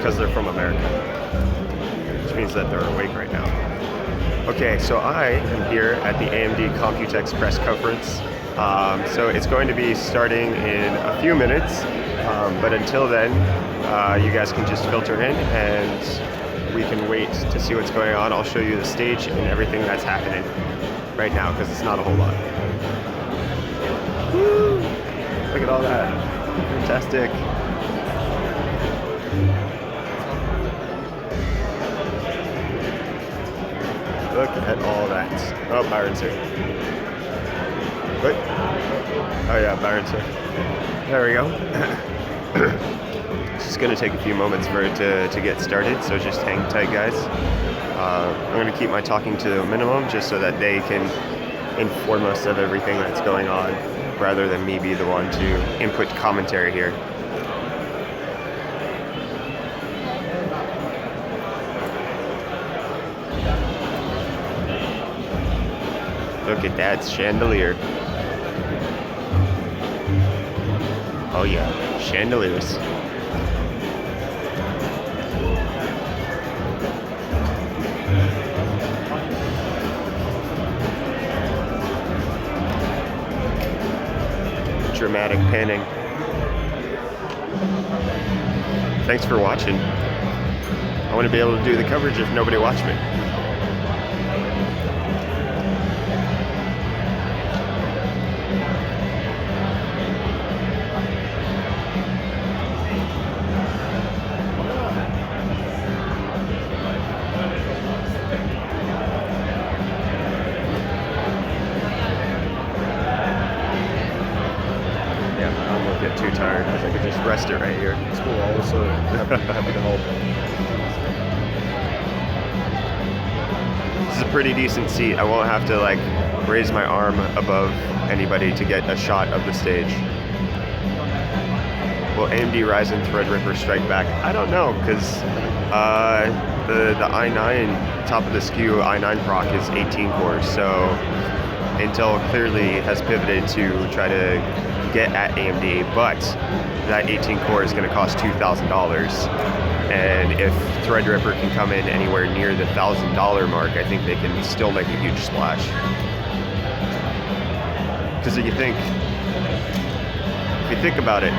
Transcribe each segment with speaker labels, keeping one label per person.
Speaker 1: because they're from America, which means that they're awake right now. Okay, so I am here at the AMD Computex press conference. So it's going to be starting in a few minutes, but until then, you guys can just filter in and we can wait to see what's going on. I'll show you the stage and everything that's happening right now, because it's not a whole lot. Woo! Look at all that. Fantastic. Look at all that. Oh, Byron's here. Wait. Oh yeah, Byron's here. There we go. It's just gonna take a few moments for it to get started, so just hang tight, guys. I'm gonna keep my talking to a minimum just so that they can inform us of everything that's going on, rather than me be the one to input commentary here. Look at that chandelier. Oh yeah, chandeliers. Dramatic panning. Thanks for watching. I want to be able to do the coverage if nobody watched me. Too tired because I could just rest it right here.
Speaker 2: It's cool. I'll also happy to help.
Speaker 1: This is a pretty decent seat. I won't have to like raise my arm above anybody to get a shot of the stage. Will AMD Ryzen Threadripper strike back? I don't know, because the i9 top of the SKU i9 proc is 18 cores, so Intel clearly has pivoted to try to get at AMD, but that 18 core is going to cost $2,000, and if Threadripper can come in anywhere near the $1,000 mark, I think they can still make a huge splash. Because if you think about it,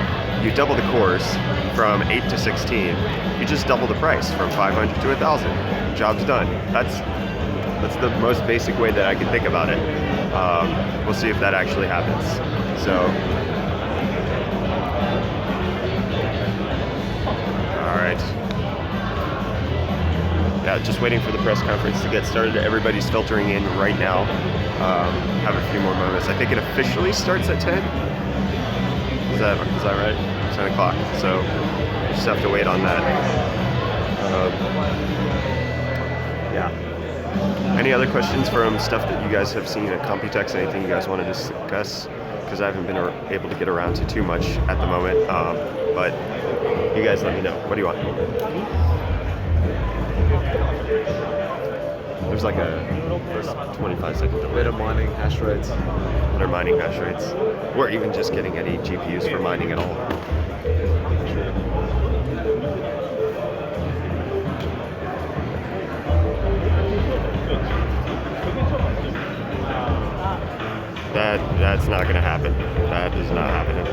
Speaker 1: you double the cores from 8 to 16, you just double the price from 500 to 1,000. Job's done. That's the most basic way that I can think about it. We'll see if that actually happens. So, all right. Yeah, just waiting for the press conference to get started. Everybody's filtering in right now. Have a few more moments. I think it officially starts at 10. Is that right? 10 o'clock. So, just have to wait on that. Yeah. Any other questions from stuff that you guys have seen at Computex? Anything you guys want to discuss? Because I haven't been able to get around to too much at the moment. But you guys let me know. What do you want? There's like a 25-second delay.
Speaker 2: Better mining hash rates.
Speaker 1: Better mining hash rates. Or even just getting any GPUs for mining at all. That's not going to happen. That is not happening.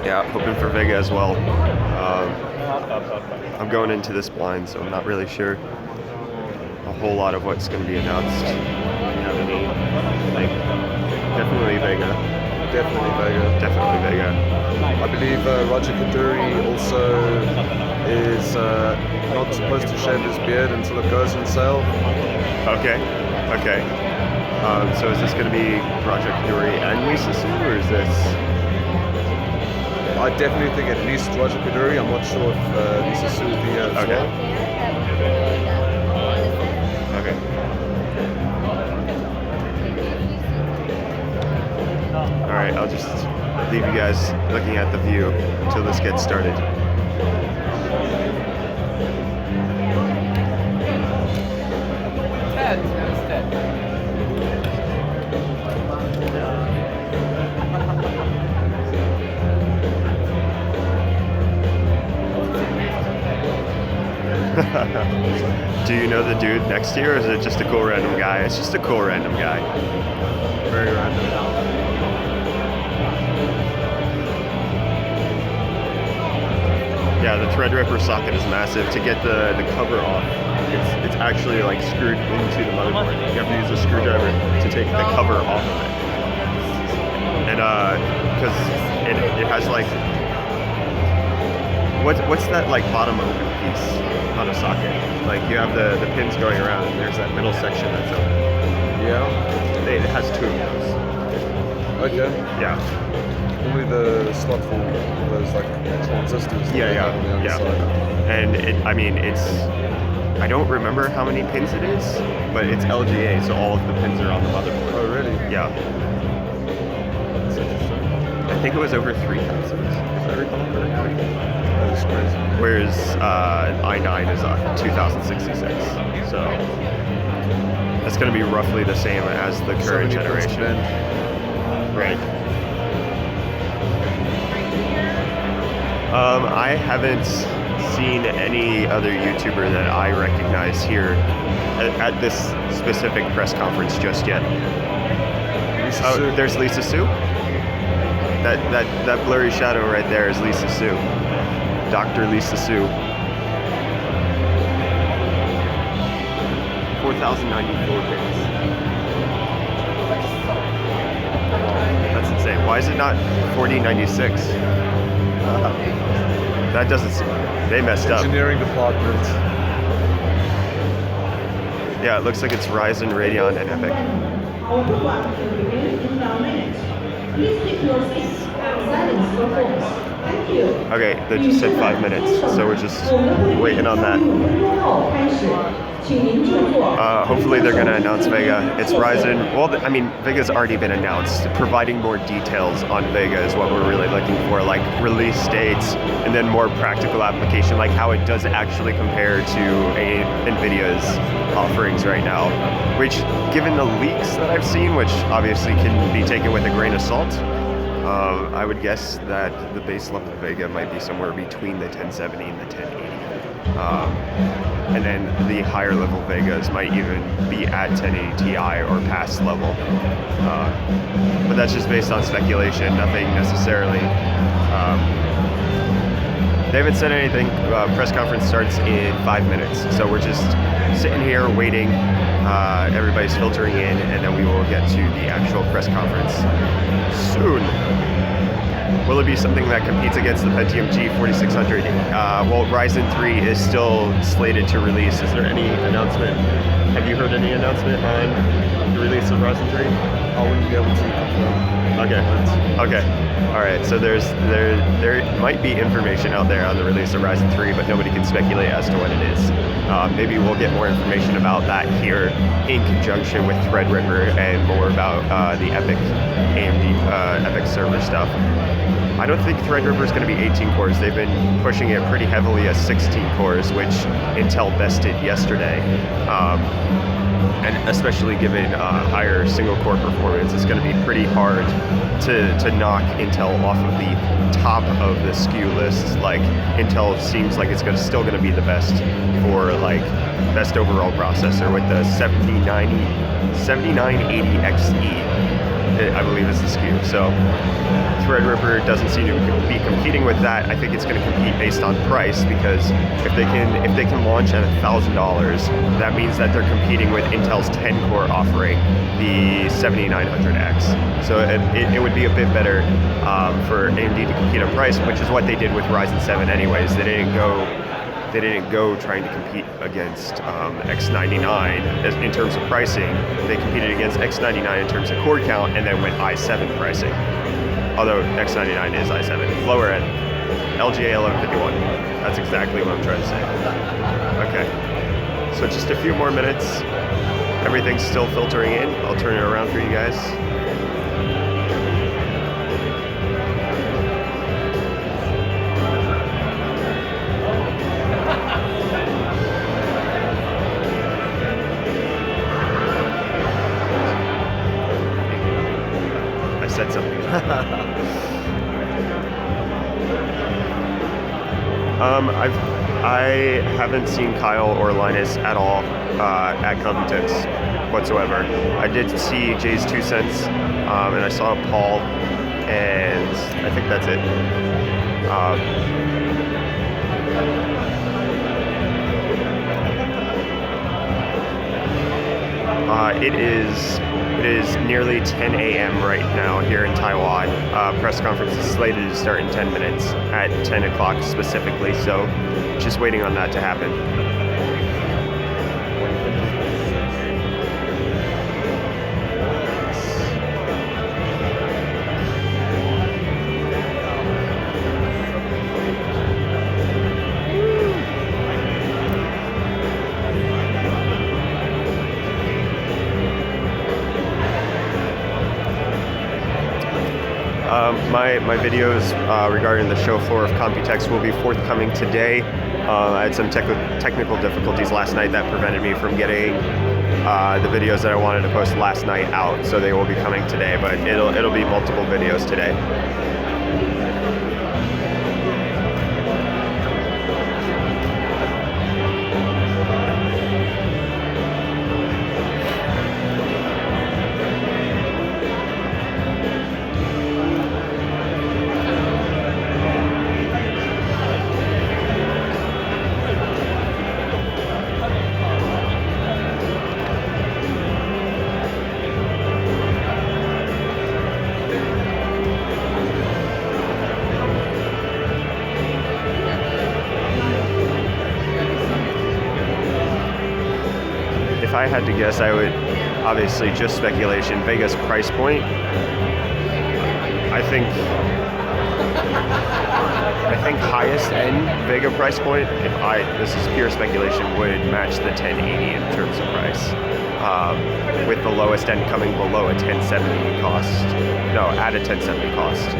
Speaker 1: Yeah, hoping for Vega as well. I'm going into this blind, so I'm not really sure a whole lot of what's going to be announced. Do you have any? Like, definitely Vega.
Speaker 2: Definitely Vega.
Speaker 1: Definitely Vega.
Speaker 2: I believe Roger Kaduri also is not supposed to shave his beard until it goes on sale.
Speaker 1: Okay. Okay. So is this going to be Roger Kaduri and Lisa Su, or is this?
Speaker 2: I definitely think at least Roger Kaduri. I'm not sure if Lisa Su will be here as well.
Speaker 1: Okay. leave you guys looking at the view until this gets started. Do you know the dude next to you, or is it just a cool random guy? It's just a cool random guy.
Speaker 2: Very random.
Speaker 1: Yeah, the Threadripper socket is massive. To get the cover off, it's actually like screwed into the motherboard. You have to use a screwdriver to take the cover off of it. And because it has like, what's that like bottom open piece on a socket? Like you have the pins going around, and there's that middle section that's open.
Speaker 2: Yeah.
Speaker 1: It has two of those.
Speaker 2: Okay.
Speaker 1: Yeah.
Speaker 2: Only the slot for those like transistors.
Speaker 1: Yeah.
Speaker 2: On the other side.
Speaker 1: And I don't remember how many pins it is, but it's LGA, so all of the pins are on the motherboard.
Speaker 2: Oh, really?
Speaker 1: Yeah.
Speaker 2: That's interesting.
Speaker 1: I think it was over 3,000, if I recall correctly.
Speaker 2: That is crazy.
Speaker 1: Whereas i9 is 2,066. So that's going to be roughly the same as the current generation. Right. I haven't seen any other YouTuber that I recognize here at this specific press conference just yet. Oh, there's Lisa Su. That blurry shadow right there is Lisa Su. Dr. Lisa Su. 4,094 pins. That's insane. Why is it not 4096? That doesn't seem... They messed up.
Speaker 2: Engineering department.
Speaker 1: Yeah, it looks like it's Ryzen, Radeon, and Epyc.
Speaker 3: Our program will begin in 9 minutes. Please keep your seats and silence your phones. Thank you.
Speaker 1: Okay, they just said 5 minutes, so we're just waiting on that. Hopefully they're going to announce Vega. It's Ryzen. Well, I mean, Vega's already been announced. Providing more details on Vega is what we're really looking for, like release dates and then more practical application, like how it does actually compare to NVIDIA's offerings right now, which, given the leaks that I've seen, which obviously can be taken with a grain of salt, I would guess that the base level Vega might be somewhere between the 1070 and the 1080. And then the higher level Vegas might even be at 1080 Ti or past level. But that's just based on speculation, nothing necessarily. They haven't said anything. Press conference starts in 5 minutes. So we're just sitting here waiting. Everybody's filtering in, and then we will get to the actual press conference soon. Will it be something that competes against the Pentium G4600? Well, Ryzen 3 is still slated to release. Is there any announcement? Have you heard any announcement on the release of Ryzen 3?
Speaker 2: I wouldn't be able to confirm.
Speaker 1: Okay. All right. So there might be information out there on the release of Ryzen 3, but nobody can speculate as to when it is. Maybe we'll get more information about that here in conjunction with Threadripper and more about the Epyc AMD Epyc server stuff. I don't think Threadripper is going to be 18 cores. They've been pushing it pretty heavily as 16 cores, which Intel bested yesterday. And especially given higher single core performance, it's going to be pretty hard to knock Intel off of the top of the SKU list. Like, Intel seems like it's still going to be the best for like best overall processor with the 7980XE. I believe is the SKU. So Threadripper doesn't seem to be competing with that. I think it's going to compete based on price, because if they can launch at $1,000, that means that they're competing with Intel's 10-core offering, the 7900X. So it would be a bit better for AMD to compete on price, which is what they did with Ryzen 7 anyways. They didn't go trying to compete against X99 in terms of pricing. They competed against X99 in terms of core count, and then went i7 pricing. Although X99 is i7, lower end. LGA 1151. That's exactly what I'm trying to say. Okay. So just a few more minutes. Everything's still filtering in. I'll turn it around for you guys. said something. I haven't seen Kyle or Linus at all at Computex whatsoever. I did see Jay's 2 cents, and I saw Paul, and I think that's it. It is nearly 10 a.m. right now here in Taiwan. Press conference is slated to start in 10 minutes at 10 o'clock specifically, so just waiting on that to happen. My videos regarding the show floor of Computex will be forthcoming today. I had some technical difficulties last night that prevented me from getting the videos that I wanted to post last night out, so they will be coming today, but it'll be multiple videos today. If I had to guess, I would, obviously just speculation, Vega's price point, I think highest end Vega price point, this is pure speculation, would match the 1080 in terms of price. With the lowest end coming below a 1070 cost. No, at a 1070 cost.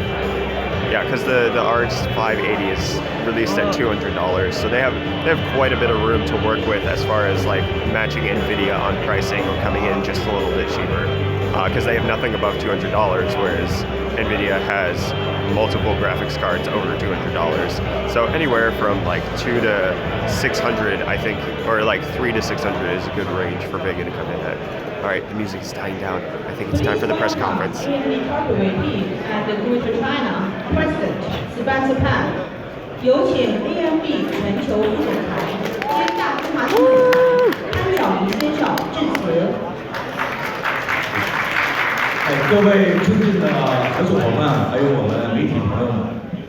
Speaker 1: Yeah, because the RX 580 is released at $200, so they have quite a bit of room to work with as far as like matching NVIDIA on pricing or coming in just a little bit cheaper. Because they have nothing above $200, whereas NVIDIA has multiple graphics cards over $200. So anywhere from like 2 to 600, I think, or like 3 to 600 is a good range for Vega to come in at. All right, the music is dying down. I think it's time for the press conference.
Speaker 3: AMD Corporate and the Greater China President Spencer Pan， 有请 AMD 全球副总裁兼大中华区潘晓明先生致辞。
Speaker 4: 各位尊敬的合作伙伴，还有我们媒体朋友们，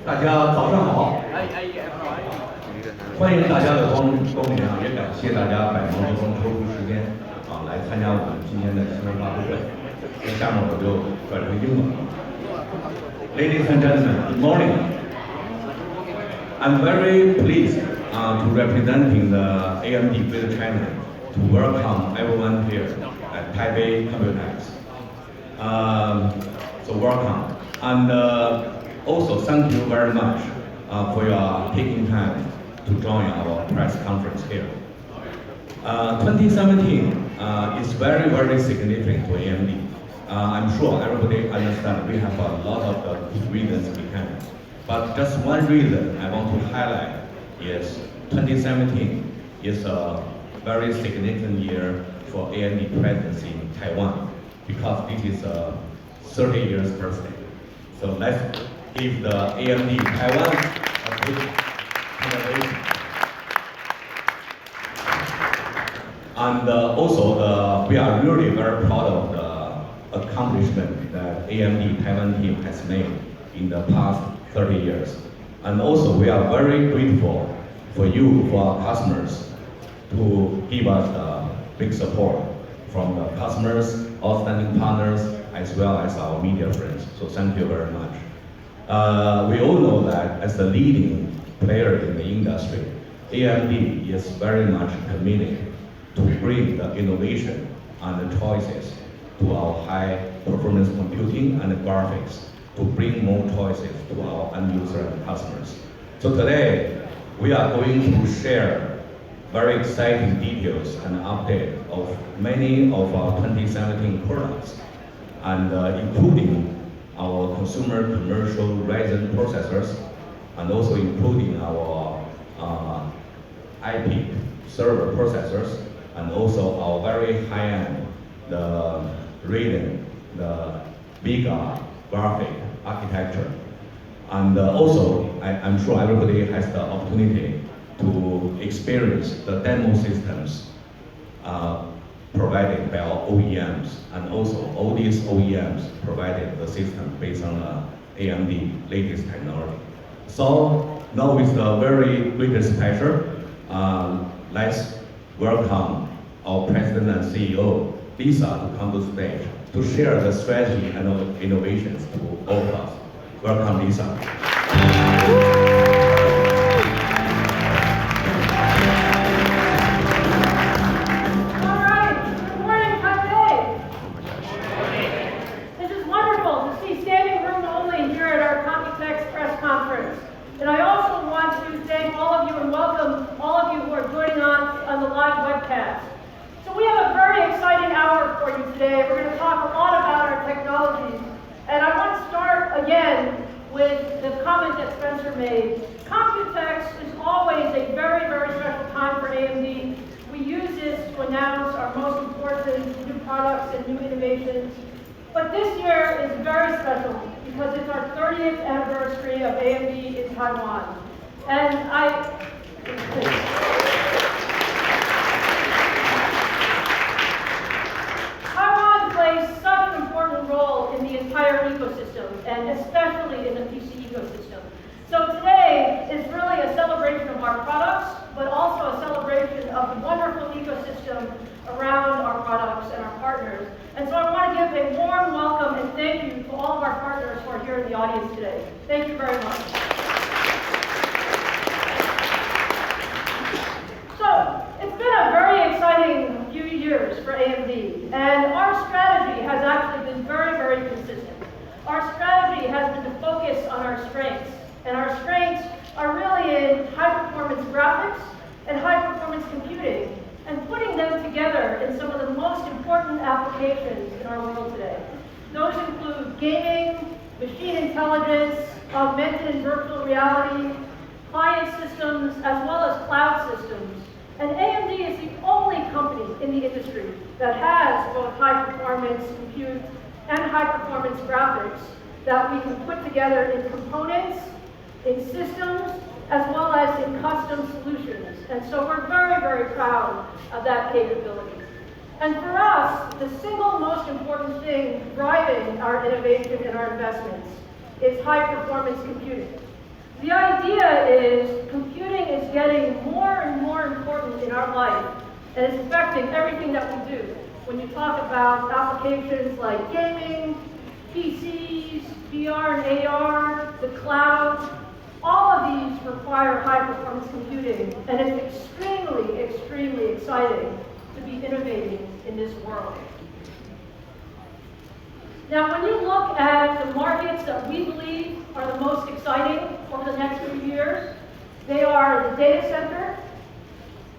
Speaker 4: 大家早上好！欢迎大家的光临，也感谢大家百忙之中抽出时间来参加我们今天的新闻发布会。那下面我就转成英文了。Ladies and gentlemen, good morning. I'm very pleased to representing the AMD Greater China to welcome everyone here at Taipei Computex. So welcome, and also thank you very much for your taking time to join our press conference here. 2017 is very, very significant for AMD. I'm sure everybody understands we have a lot of reasons behind it. But just one reason I want to highlight is 2017 is a very significant year for AMD presence in Taiwan because it is a 30 years birthday. So let's give the AMD Taiwan a big celebration. And also, we are really very proud of the accomplishment that AMD Taiwan team has made in the past 30 years. And also, we are very grateful for you, for our customers, to give us big support from the customers, outstanding partners, as well as our media friends. So thank you very much. We all know that as the leading player in the industry, AMD is very much committed to bring the innovation and the choices to our high performance computing and graphics, to bring more choices to our end user and customers. So today, we are going to share very exciting details and update of many of our 2017 products, and including our consumer commercial Ryzen processors, and also including our Epyc server processors, and also our very high-end, the Ryzen, the Vega graphic architecture. And also, I'm sure everybody has the opportunity to experience the demo systems provided by our OEMs, and also all these OEMs provided the system based on AMD latest technology. So now with the very greatest pleasure, let's welcome our President and CEO, Lisa, to come to the stage to share the strategy and innovations to all of us. Welcome, Lisa.
Speaker 5: All right. Good morning, Taipei. This is wonderful to see standing room only here at our Computex press conference. And I also want to thank all of you and welcome all of you who are joining on the live webcast. So we have a very exciting hour for you today. We're going to talk a lot about our technologies. And I want to start again with the comment that Spencer made. Computex is always a very, very special time for AMD. We use this to announce our most important new products and new innovations. But this year is very special because it's our 30th anniversary of AMD in Taiwan. And Taiwan plays such an important role in the entire ecosystem, and especially in the PC ecosystem. So today is really a celebration of our products, but also a celebration of the wonderful ecosystem around our products and our partners. And so I want to give a warm welcome and thank you to all of our partners who are here in the audience today. Thank you very much. So, it's been a very exciting few years for AMD, and our strategy has actually been very, very consistent. Our strategy has been to focus on our strengths, and our strengths are really in high-performance graphics and high-performance computing, and putting them together in some of the most important applications in our world today. Those include gaming, machine intelligence, augmented and virtual reality, client systems, as well as cloud systems. And AMD is the only company in the industry that has both high-performance compute and high-performance graphics that we can put together in components, in systems, as well as in custom solutions. And so we're very, very proud of that capability. And for us, the single most important thing driving our innovation and our investments is high-performance computing. The idea is computing is getting more and more important in our life, and it's affecting everything that we do. When you talk about applications like gaming, PCs, VR and AR, the cloud, all of these require high-performance computing, and it's extremely, extremely exciting to be innovating in this world. Now, when you look at the markets that we believe are the most exciting over the next few years, they are the data center,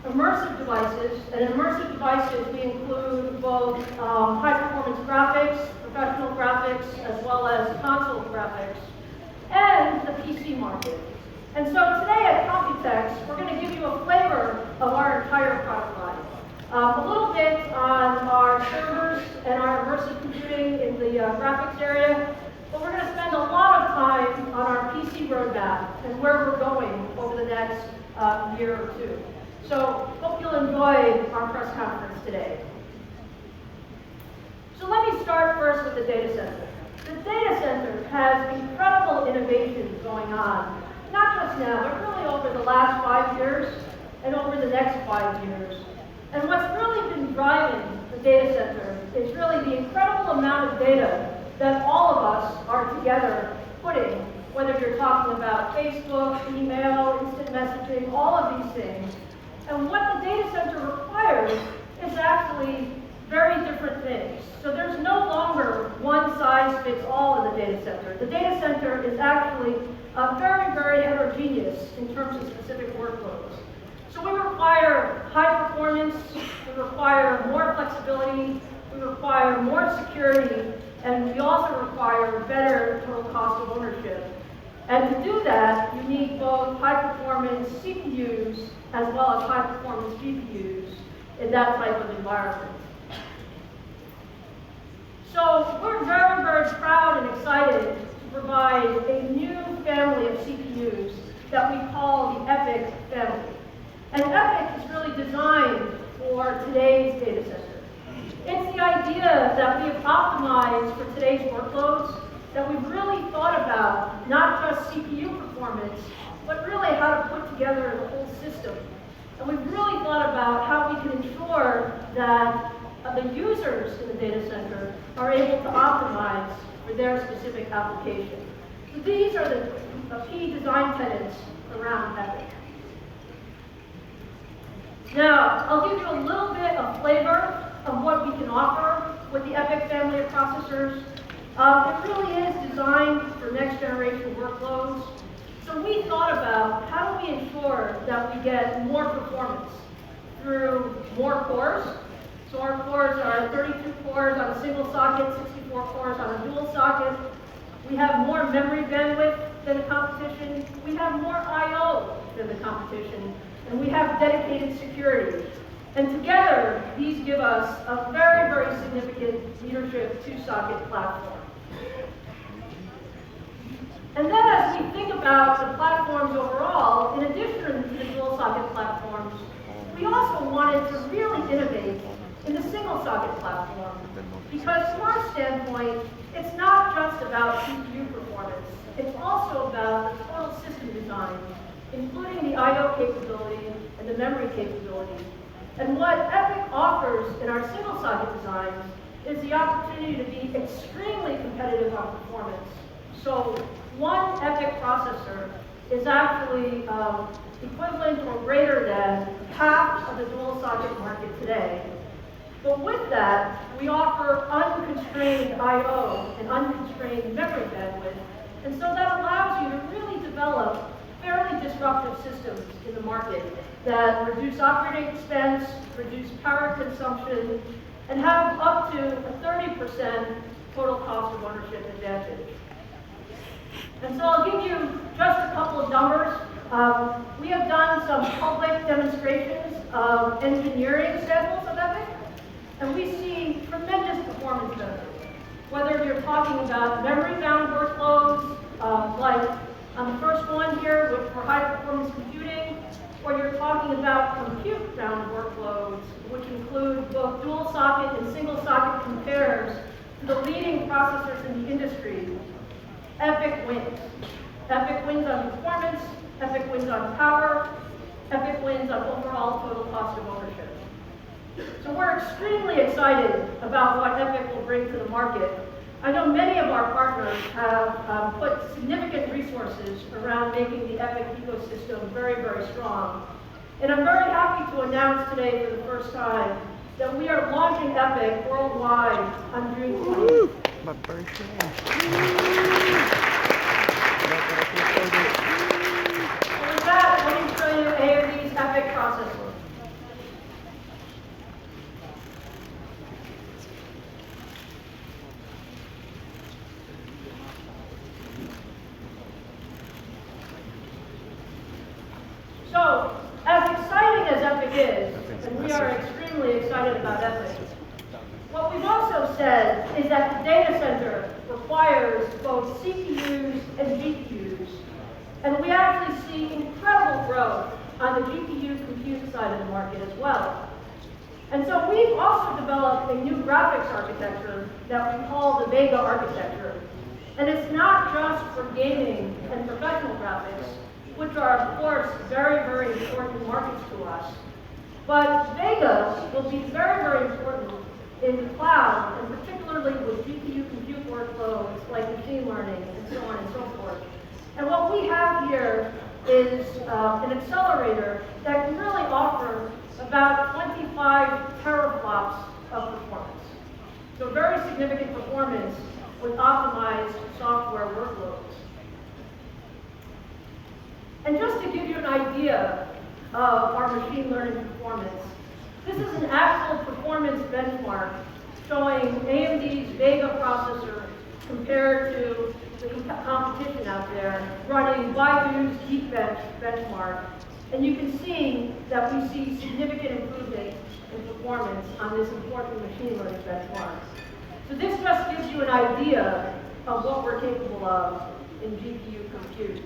Speaker 5: immersive devices, and in immersive devices we include both high-performance graphics, professional graphics, as well as console graphics, and the PC market. And so today at Computex, we're going to give you a flavor of our entire product line. A little bit on our servers and our immersive computing in the graphics area, but we're going to spend a lot of time on our PC roadmap and where we're going over the next year or two. So hope you'll enjoy our press conference today. So let me start first with the data center. The data center has incredible innovations going on, not just now, but really over the last 5 years and over the next 5 years. And what's really been driving the data center is really the incredible amount of data that all of us are together putting, whether you're talking about Facebook, email, instant messaging, all of these things. And what the data center requires is actually very different things. So there's no longer one size fits all in the data center. The data center is actually very, very heterogeneous in terms of specific workloads. So we require high performance, we require more flexibility, we require more security, and we also require better total cost of ownership. And to do that, you need both high-performance CPUs as well as high-performance GPUs in that type of environment. So we're very, very proud and excited to provide a new family of CPUs that we call the Epyc family. And Epyc is really designed for today's data center. It's the idea that we have optimized for today's workloads, that we've really thought about not just CPU performance, but really how to put together the whole system. And we've really thought about how we can ensure that the users in the data center are able to optimize for their specific application. So these are the key design tenets around Epyc. Now, I'll give you a little bit of flavor of what we can offer with the Epyc family of processors. It really is designed for next generation workloads. So we thought about how do we ensure that we get more performance through more cores. So our cores are 32 cores on a single socket, 64 cores on a dual socket. We have more memory bandwidth than the competition. We have more I/O than the competition. And we have dedicated security. And together, these give us a very, very significant leadership two-socket platform. And then as we think about the platforms overall, in addition to the dual-socket platforms, we also wanted to really innovate in the single-socket platform. Because from our standpoint, it's not just about CPU performance. It's also about the total system design, including the I/O capability and the memory capability. And what Epyc offers in our single-socket designs is the opportunity to be extremely competitive on performance. So one Epyc processor is actually equivalent or greater than half of the dual-socket market today. But with that, we offer unconstrained I/O and unconstrained memory bandwidth. And so that allows you to really develop fairly disruptive systems in the market that reduce operating expense, reduce power consumption, and have up to a 30% total cost of ownership advantage. And so I'll give you just a couple of numbers. We have done some public demonstrations of engineering samples of Epyc, and we see tremendous performance benefits. Whether you're talking about memory-bound workloads, like on the first one here for high-performance computing, or you're talking about compute-bound workloads, which include both dual-socket and single-socket compares to the leading processors in the industry, Epyc wins. Epyc wins on performance, Epyc wins on power, Epyc wins on overall total cost of ownership. So we're extremely excited about what Epyc will bring to the market. I know many of our partners have put significant resources around making the Epyc ecosystem very, very strong. And I'm very happy to announce today for the first time that we are launching Epyc worldwide on June 20th.
Speaker 1: My birthday.
Speaker 5: So with that, let me show you AMD's Epyc processor. So, as exciting as Epyc is, and we are extremely excited about Epyc, what we've also said is that the data center requires both CPUs and GPUs, and we actually see incredible growth on the GPU compute side of the market as well. And so we've also developed a new graphics architecture that we call the Vega architecture. And it's not just for gaming and professional graphics, which are, of course, very, very important markets to us. But Vega will be very, very important in the cloud, and particularly with GPU compute workloads like machine learning and so on and so forth. And what we have here is an accelerator that can really offer about 25 teraflops of performance. So very significant performance with optimized software workloads. And just to give you an idea of our machine learning performance, this is an actual performance benchmark showing AMD's Vega processor compared to the competition out there running Baidu's Geekbench benchmark. And you can see that we see significant improvement in performance on this important machine learning benchmark. So this just gives you an idea of what we're capable of in GPU compute.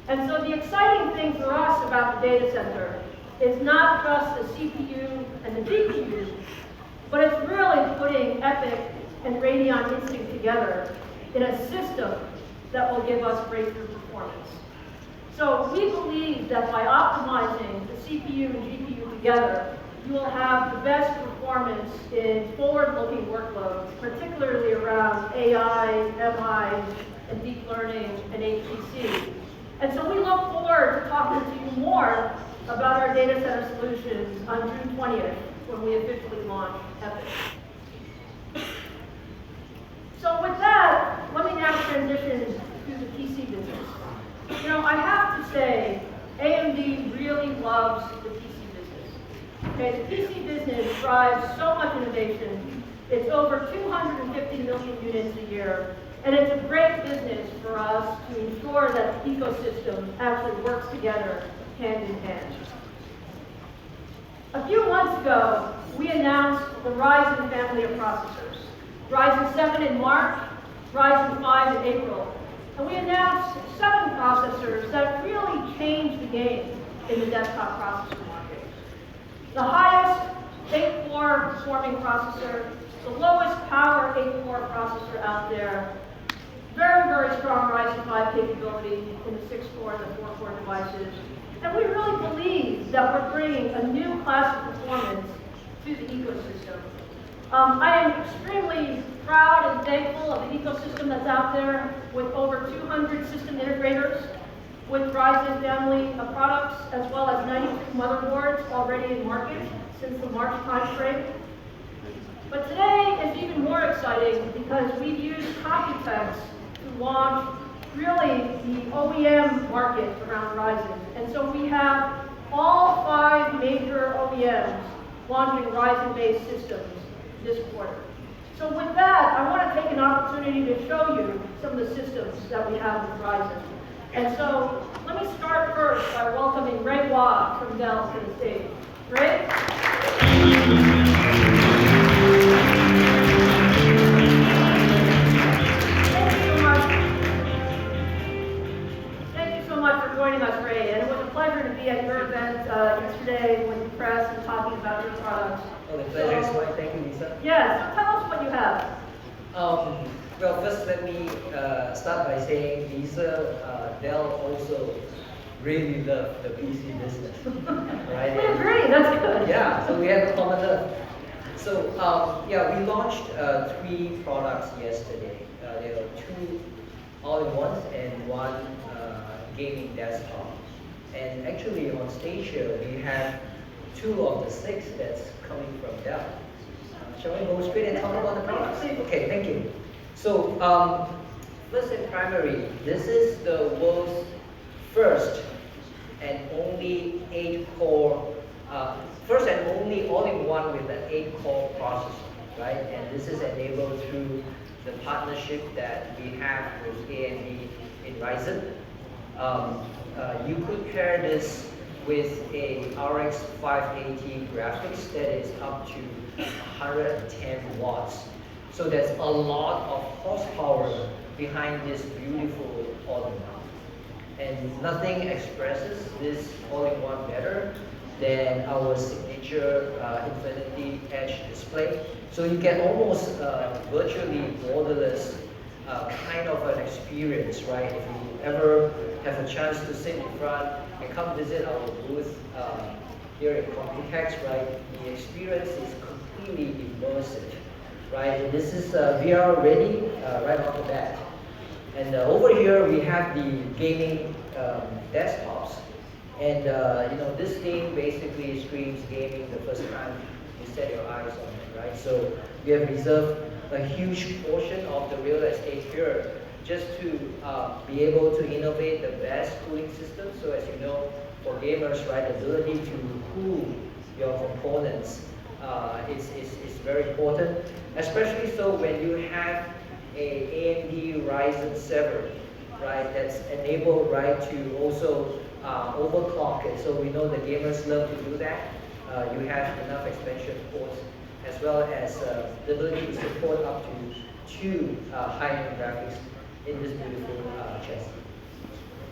Speaker 5: And so the exciting thing for us about the data center is not just the CPU and the GPU, but it's really putting Epyc and Radeon Instinct together in a system that will give us breakthrough performance. So we believe that by optimizing the CPU and GPU together, you will have the best performance in forward-looking workloads, particularly around AI, MI, and deep learning and HPC. And so we look forward to talking to you more about our data center solutions on June 20th, when we officially launch Epyc. So with that, let me now transition to the PC business. You know, I have to say, AMD really loves the PC business. Okay, the PC business drives so much innovation. It's over 250 million units a year, and it's a great business for us to ensure that the ecosystem actually works together hand in hand. A few months ago, we announced the Ryzen family of processors. Ryzen 7 in March, Ryzen 5 in April. And we announced 7 processors that really changed the game in the desktop processor market. The highest 8-core performing processor, the lowest power 8-core processor out there, very, very strong Ryzen 5 capability in the 6-core and the 4-core devices. And we really believe that we're bringing a new class of performance to the ecosystem. I am extremely proud and thankful of the ecosystem that's out there with over 200 system integrators with Ryzen family of products, as well as 93 motherboards already in market since the March timeframe. But today is even more exciting because we've used Computex to launch really the OEM market around Ryzen. And so we have all 5 major OEMs launching Ryzen-based systems this quarter. So with that, I want to take an opportunity to show you some of the systems that we have with Ryzen. And so let me start first by welcoming Ray Waugh from Dell to the stage. Ray? For joining us, Ray, and it was a pleasure to be at your event yesterday with the press and talking about your products.
Speaker 6: Oh, the pleasure is mine. Thank you, Lisa.
Speaker 5: Yeah, so tell us what you have.
Speaker 6: Well, first let me start by saying Lisa, Dell also really love the PC business, right?
Speaker 5: We agree, that's good.
Speaker 6: Yeah, so we have a common love. So yeah, we launched 3 products yesterday. There were 2 all-in-ones and 1 gaming desktop. And actually on stage here, we have 2 of the 6 that's coming from Dell. Shall we go straight and talk about the products? Okay, thank you. So first and primary, this is the world's first and only 8-core, first and only all-in-one with an 8-core processor, right? And this is enabled through the partnership that we have with AMD in Ryzen. You could pair this with a RX 580 graphics that is up to 110 watts. So there's a lot of horsepower behind this beautiful all-in-one. And nothing expresses this all-in-one better than our signature Infinity Edge display. So you get almost virtually borderless kind of an experience, right? If you ever have a chance to sit in front and come visit our booth here at Computex, right? The experience is completely immersive, right? And this is VR ready right off the bat. And over here we have the gaming desktops, and you know, this thing basically screams gaming the first time you set your eyes on it, right? So we have reserved a huge portion of the real estate here just to be able to innovate the best cooling system. So as you know, for gamers, right, the ability to cool your components is very important, especially so when you have AMD Ryzen 7, right? That's enabled, right, to also overclock it. So we know the gamers love to do that. You have enough expansion ports, as well as the ability to support up to 2 high-end graphics in this beautiful chassis.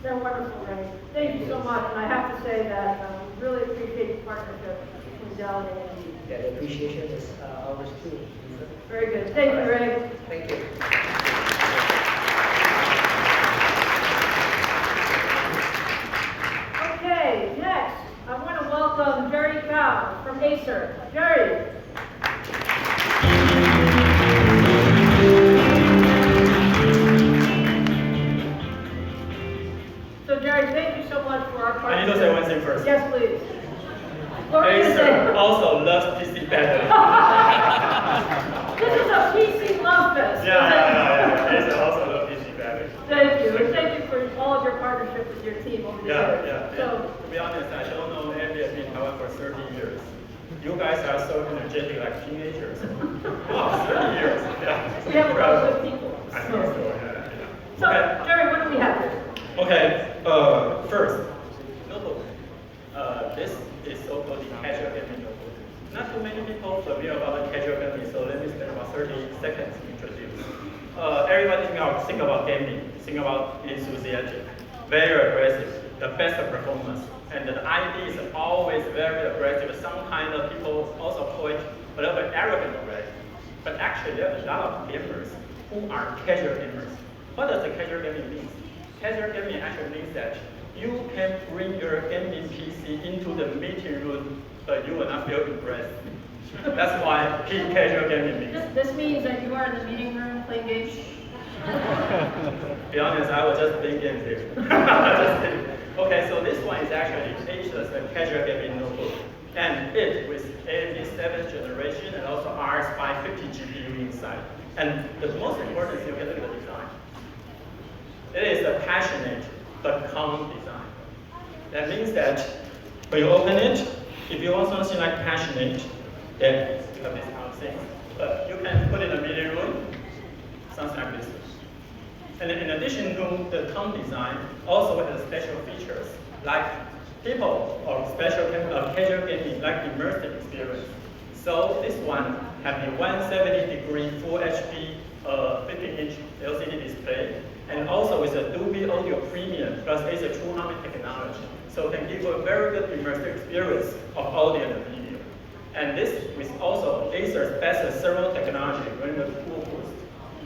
Speaker 5: They're wonderful, Ray. Thank you so much. And I have to say that we really appreciate the partnership between Dell and AMD.
Speaker 6: Yeah, the appreciation is ours too.
Speaker 5: Very good. Thank you, Ray.
Speaker 6: Thank you.
Speaker 5: Okay, next, I want to welcome Jerry Cao from Acer. Jerry. So, Jerry, thank you so much for our partnership.
Speaker 7: I need to say one thing first.
Speaker 5: Yes, please. What were you gonna
Speaker 7: Acer
Speaker 5: say?
Speaker 7: also loves PC better.
Speaker 5: This is a PC love fest.
Speaker 7: Yeah. Acer also loves PC better.
Speaker 5: Thank you. And thank you for all of your partnership with your team over the years.
Speaker 7: Yeah.
Speaker 5: So,
Speaker 7: To be honest, I don't know AMD has been in Taiwan for 30 years. You guys are so energetic like teenagers. Wow, 30 years. Yeah.
Speaker 5: we have a lot of good people.
Speaker 7: I think so, yeah.
Speaker 5: So,
Speaker 7: Okay.
Speaker 5: Jerry, what do we have here?
Speaker 7: Okay, first, notebook. This is so-called the casual gaming notebook. Not too many people familiar about the casual gaming, so let me spend about 30 seconds to introduce. Everybody think about gaming, think about enthusiastic, very aggressive, the best performance, and the idea is always very aggressive. Some kind of people also call it a little bit arrogant already. But actually, there are a lot of gamers who are casual gamers. What does the casual gaming mean? Casual gaming actually means that you can bring your gaming PC into the meeting room, but you will not feel impressed. That's why casual gaming means.
Speaker 5: This means that you are in the meeting room playing games.
Speaker 7: To be honest, I was just playing games here. Just kidding. Okay, so this one is actually Acer's casual gaming notebook. And it with AMD 7th generation and also RX 550 GPU inside. And the most important thing, you can look at the design. It is a passionate but calm design. That means that when you open it, if you want something like passionate, then you have this kind of thing. But you can put it in a meeting room, something like this. And in addition to the calm design, also it has special features like people or special casual gaming like immersive experience. So this one have the 170-degree Full HD 15-inch LCD display, and also with a Dolby Audio Premium plus Acer 200 technology. So it can give you a very good immersive experience of audio and video. And this with also Acer's best thermal technology running the Cool Boost.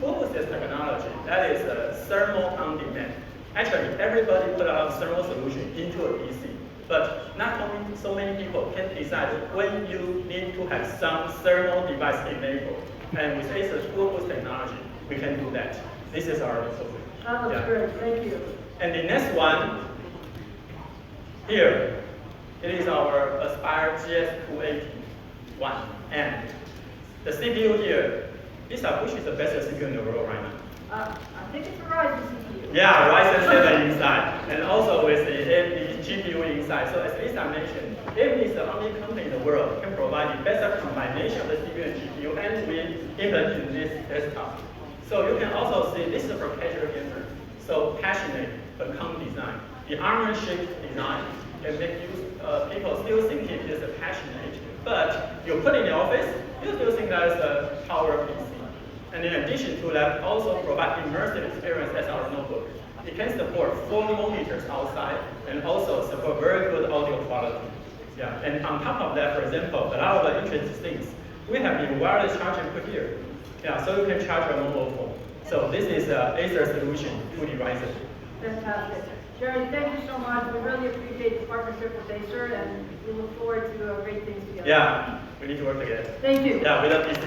Speaker 7: Cool Boost is technology that is thermal on demand. Actually, everybody put out a thermal solution into a PC. But not only so many people can decide when you need to have some thermal device enabled. And with Acer's Cool Boost technology, we can do that. This is our solution.
Speaker 5: That looks great. Thank you.
Speaker 7: And the next one, here, it is our Aspire GS281. And the CPU here, Lisa, which is the best CPU in the world right now?
Speaker 5: I think it's a Ryzen CPU.
Speaker 7: Yeah, Ryzen 7 inside, and also with the AMD GPU inside. So as Lisa mentioned, AMD is the only company in the world that can provide the best combination of the CPU and GPU, and we implement in this desktop. So you can also see this is for casual gamer. So passionate but calm design. The almond-shaped design can make people still think it is passionate, but you put in the office, you still think that is a power PC. And in addition to that, also provide immersive experience as our notebook. It can support 4 monitors outside and also support very good audio quality. Yeah, and on top of that, for example, a lot of the interesting things, we have the wireless charging put here. Yeah, so you can charge your mobile phone. So this is Acer solution to the Ryzen.
Speaker 5: Fantastic. Jerry, thank you so much. We really appreciate the partnership with Acer, and we look forward to great things together.
Speaker 7: Yeah, we need to work together.
Speaker 5: Thank you.
Speaker 7: Yeah, with a PC.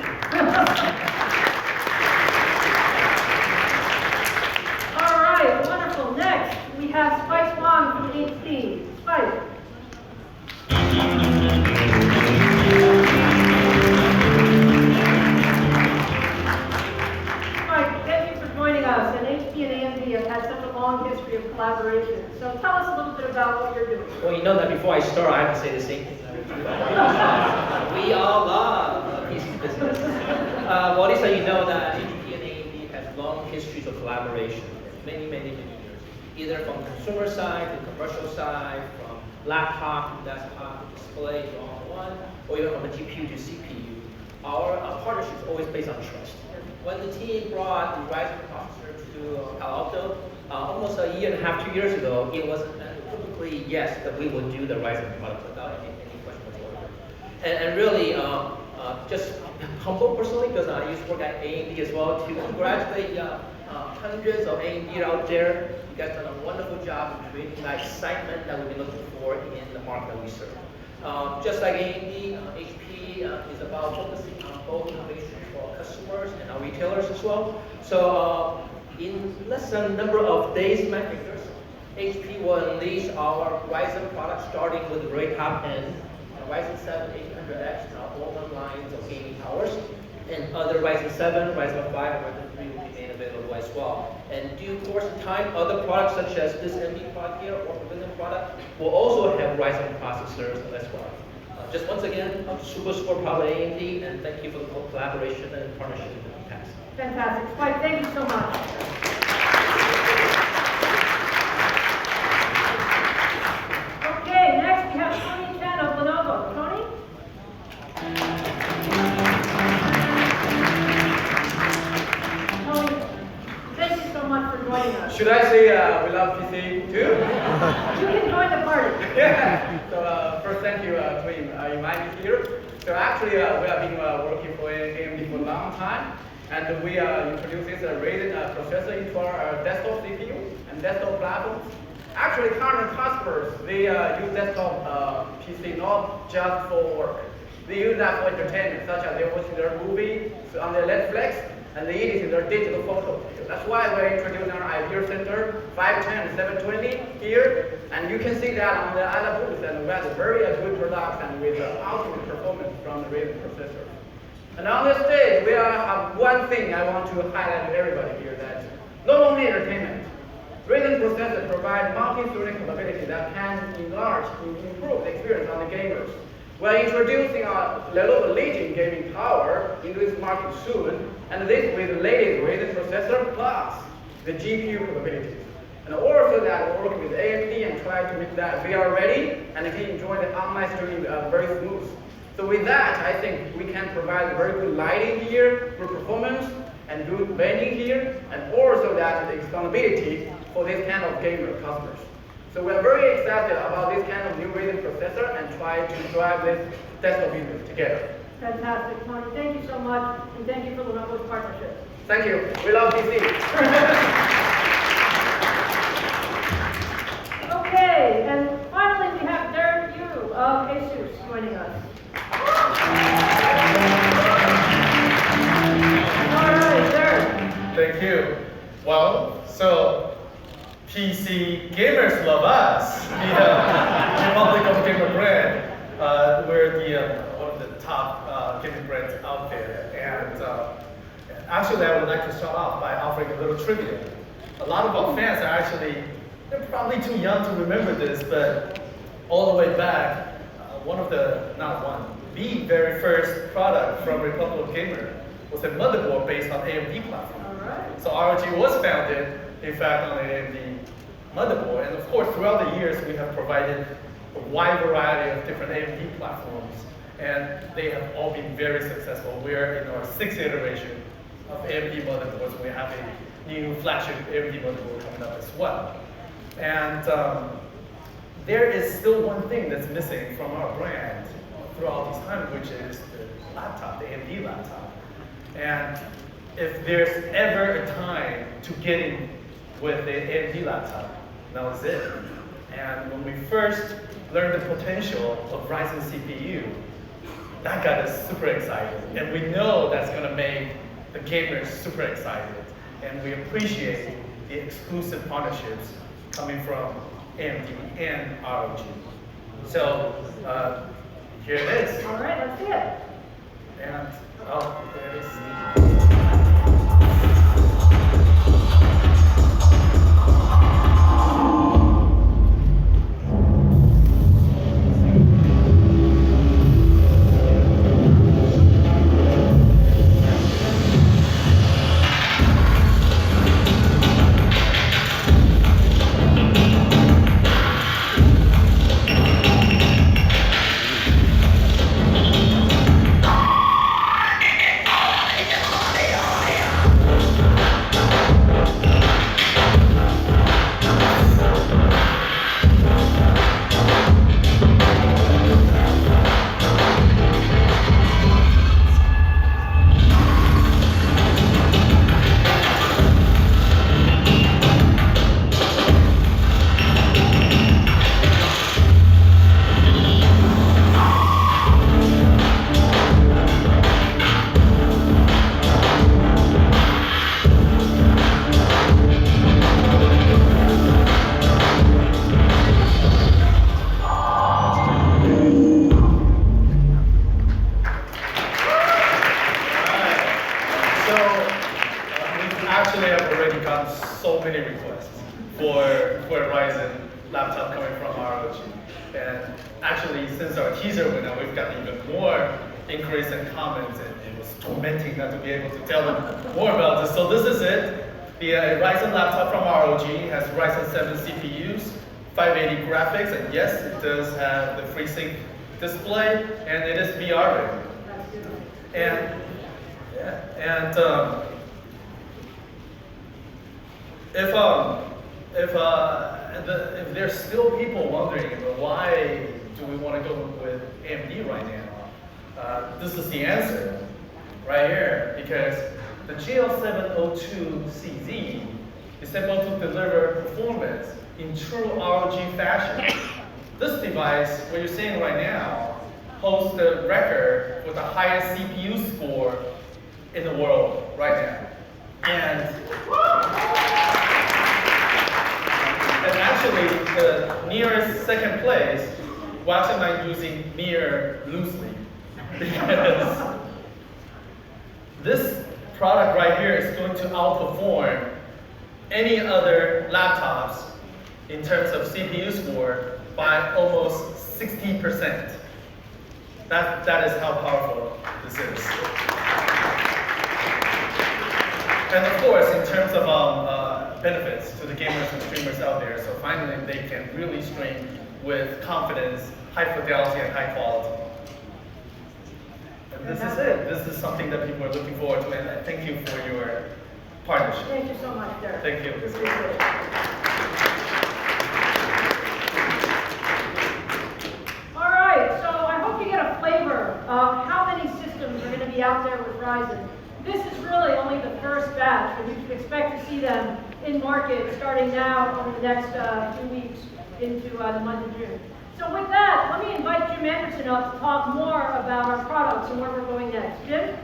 Speaker 5: All right, wonderful. Next, we have Spike Wong from HP. Spike. Spike, thank you for joining us. And HP and AMD have had such a long history of collaboration. So tell us a little bit about what you're doing.
Speaker 6: Well, you know that before I start, I have to say the same thing. We all love PC business. Well, Lisa, you know that HP and AMD has long
Speaker 8: histories of collaboration, many years, either from consumer side to commercial side, from laptop to desktop to display to all-in-one, or even from the GPU to CPU. Our partnership is always based on trust. When the team brought the Ryzen processor to Palo Alto, almost a year and a half, 2 years ago, it was typically yes that we would do the Ryzen product without any question whatsoever. And really, just humble personally, because I used to work at AMD as well, to congratulate hundreds of AMD out there. You guys done a wonderful job of creating that excitement that we've been looking for in the market that we serve. Just like AMD, HP is about focusing on both innovation for our customers and our retailers as well. So in less than a number of days, HP will unleash our Ryzen products starting with the very top end, Ryzen 7 800X, now all the lines of gaming powers, and other Ryzen 7, Ryzen 5, and Ryzen 3 will be made available as well. And due course of time, other products such as this AMD product here or Pavilion product will also have Ryzen processors as well. Just once again, I'm super proud of AMD, and thank you for the collaboration and partnership in the past.
Speaker 5: Fantastic. Spike, thank you so much. Okay, next we have Tony Chen of Lenovo. Tony? Tony, thank you so much for joining us.
Speaker 7: Should I say we love PC too?
Speaker 5: You can join the party.
Speaker 7: Yeah. So first, thank you to inviting me here. So actually, we have been working for AMD for a long time, and we introduced this Ryzen processor into our desktop CPU and desktop platforms. Actually, current customers, they use desktop PC not just for work. They use that for entertainment, such as they're watching their movie on their Netflix, and they edit their digital photos. That's why we're introducing our Idea Center 510 720 here, and you can see that on the other booths, and we have a very good product and with ultimate performance from the Ryzen processor. And on this stage, we have one thing I want to highlight to everybody here, that not only entertainment, Ryzen processor provides multi-threading capability that can enlarge and improve the experience on the gamers. We're introducing our Lenovo Legion gaming power into this market soon, and this with the latest Ryzen processor plus the GPU capabilities. And also that we're working with AMD and try to make that VR ready, and you can enjoy the online streaming very smooth. So with that, I think we can provide very good lighting here, good performance, and good bending here, and also that the extendability for this kind of gamer customers. So we're very excited about this kind of new Ryzen processor and try to drive this desktop business together.
Speaker 5: Fantastic, Tony. Thank you so much, and thank you for Lenovo's partnership.
Speaker 7: Thank you. We love PC.
Speaker 5: Okay, and finally we have Derek Yu of Asus joining us. All right, Derek.
Speaker 9: Thank you. Well, so PC gamers love us, the Republic of Gamer brand. We're one of the top gaming brands out there. And actually, I would like to start off by offering a little trivia. A lot of our fans are actually, they're probably too young to remember this, but all the way back, the very first product from Republic of Gamer was a motherboard based on AMD platform.
Speaker 5: All right.
Speaker 9: So ROG was founded, in fact, on an AMD motherboard. And of course, throughout the years, we have provided a wide variety of different AMD platforms, and they have all been very successful. We're in our 6th iteration of AMD motherboards. We have a new flagship AMD motherboard coming up as well. And there is still one thing that's missing from our brand throughout this time, which is the laptop, the AMD laptop. And if there's ever a time to get in with the AMD laptop, now is it. And when we first learned the potential of Ryzen CPU, that got us super excited. And we know that's going to make the gamers super excited. And we appreciate the exclusive partnerships coming from AMD and ROG. So here it is.
Speaker 5: All right, let's see it.
Speaker 9: And there it is. So we actually have already gotten so many requests for a Ryzen laptop coming from ROG. And actually, since our teaser went out, we've gotten even more inquiries and comments, and it was tormenting not to be able to tell them more about this. So this is it. The Ryzen laptop from ROG has Ryzen 7 CPUs, 580 graphics, and yes, it does have the FreeSync display, and it is VR ready. And if there's still people wondering, why do we want to go with AMD right now, this is the answer right here, because the GL702CZ is able to deliver performance in true ROG fashion. This device, what you're seeing right now, holds the record for the highest CPU score in the world right now. And actually, the nearest second place, we're actually not using near loosely, because this product right here is going to outperform any other laptops in terms of CPU score by almost 60%. That is how powerful this is. And of course, in terms of benefits to the gamers and streamers out there, so finally they can really stream with confidence, high fidelity, and high quality. And this is it. This is something that people are looking forward to, and I thank you for your partnership.
Speaker 5: Thank you so much, Derek.
Speaker 9: Thank you.
Speaker 5: Appreciate it. All right, so I hope you get a flavor of how many systems are going to be out there with Ryzen. This is really only the first batch, but you can expect to see them in market starting now over the next few weeks into the month of June. So with that, let me invite Jim Anderson up to talk more about our products and where we're going next. Jim?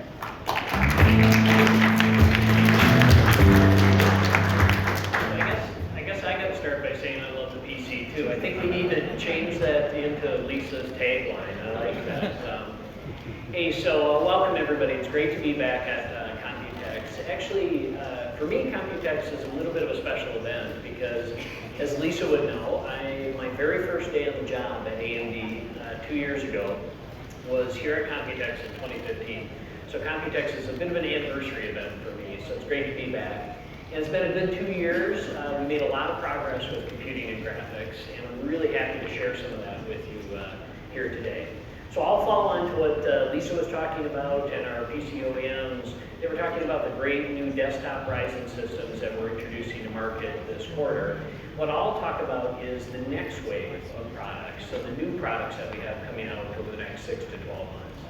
Speaker 10: I guess I got to start by saying I love the PC too. I think we need to change that into Lisa's tagline. I like that. Hey, so welcome everybody. It's great to be back at Computex. Actually, for me, Computex is a little bit of a special event because, as Lisa would know, my very first day on the job at AMD 2 years ago was here at Computex in 2015. So Computex is a bit of an anniversary event for me, so it's great to be back. And it's been a good 2 years. We made a lot of progress with computing and graphics, and I'm really happy to share some of that with you here today. So I'll follow on to what Lisa was talking about and our PC OEMs. They were talking about the great new desktop Ryzen systems that we're introducing to market this quarter. What I'll talk about is the next wave of products, so the new products that we have coming out over the next 6 to 12 months.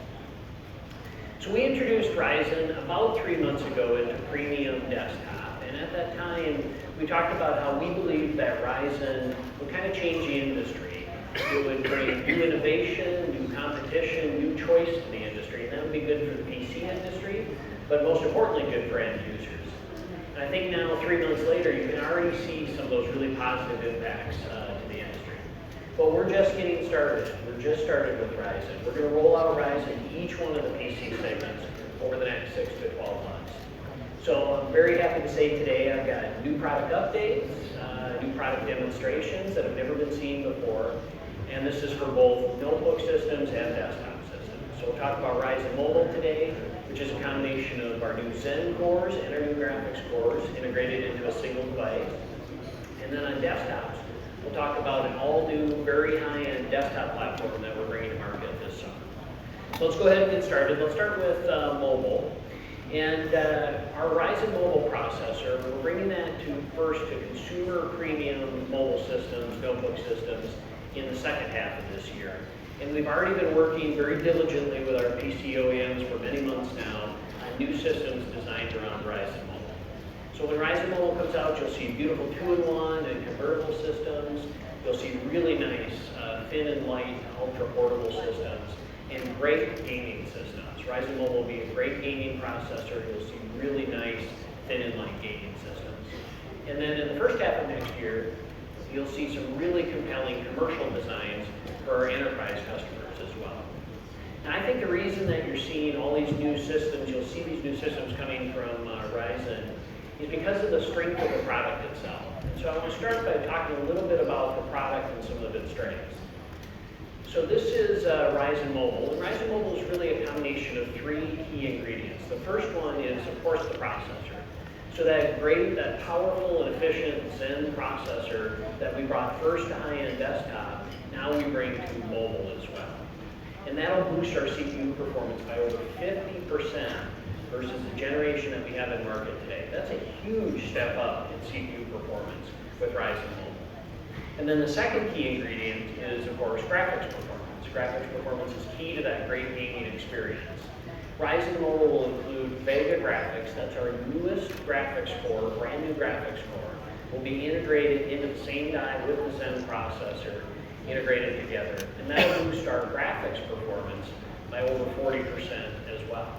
Speaker 10: So we introduced Ryzen about 3 months ago into premium desktop, and at that time we talked about how we believed that Ryzen would kind of change the industry. It would bring new innovation, new competition, new choice to the industry, and that would be good for the PC industry, but most importantly, good for end users. And I think now, 3 months later, you can already see some of those really positive impacts to the industry. But we're just getting started. We're just started with Ryzen. We're going to roll out Ryzen to each one of the PC segments over the next 6 to 12 months. So I'm very happy to say today I've got new product updates, new product demonstrations that have never been seen before. And this is for both notebook systems and desktop systems. So we'll talk about Ryzen Mobile today, which is a combination of our new Zen cores and our new graphics cores integrated into a single device. And then on desktops, we'll talk about an all-new, very high-end desktop platform that we're bringing to market this summer. So let's go ahead and get started. Let's start with mobile. And our Ryzen Mobile processor, we're bringing that first to consumer premium mobile systems, notebook systems, in the second half of this year. And we've already been working very diligently with our PC OEMs for many months now on new systems designed around Ryzen Mobile. So when Ryzen Mobile comes out, you'll see beautiful 2-in-1 and convertible systems. You'll see really nice thin and light ultra portable systems and great gaming systems. Ryzen Mobile will be a great gaming processor. You'll see really nice thin and light gaming systems. And then in the first half of next year, you'll see some really compelling commercial designs for our enterprise customers as well. And I think the reason that you're seeing all these new systems, you'll see these new systems coming from Ryzen, is because of the strength of the product itself. So I want to start by talking a little bit about the product and some of its strengths. So this is Ryzen Mobile, and Ryzen Mobile is really a combination of 3 key ingredients. The first one is, of course, the processor. So that great, that powerful and efficient Zen processor that we brought first to high-end desktop, now we bring to mobile as well. And that'll boost our CPU performance by over 50% versus the generation that we have in market today. That's a huge step up in CPU performance with Ryzen Mobile. And then the second key ingredient is, of course, graphics performance. Graphics performance is key to that great gaming experience. Ryzen Mobile will include Vega graphics. That's our newest graphics core, brand new graphics core. Will be integrated into the same die with the Zen processor, integrated together. And that'll boost our graphics performance by over 40% as well.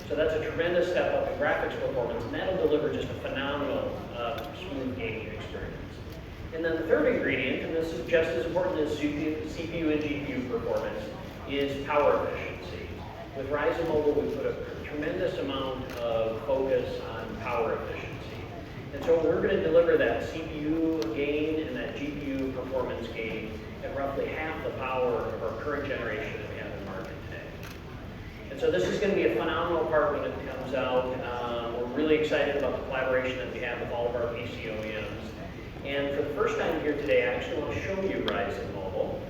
Speaker 10: So that's a tremendous step up in graphics performance, and that'll deliver just a phenomenal, smooth gaming experience. And then the third ingredient, and this is just as important as CPU and GPU performance, is power efficiency. With Ryzen Mobile, we put a tremendous amount of focus on power efficiency. And so we're going to deliver that CPU gain and that GPU performance gain at roughly half the power of our current generation that we have in market today. And so this is going to be a phenomenal part when it comes out. We're really excited about the collaboration that we have with all of our PC OEMs. And for the first time here today, I actually want to show you Ryzen Mobile.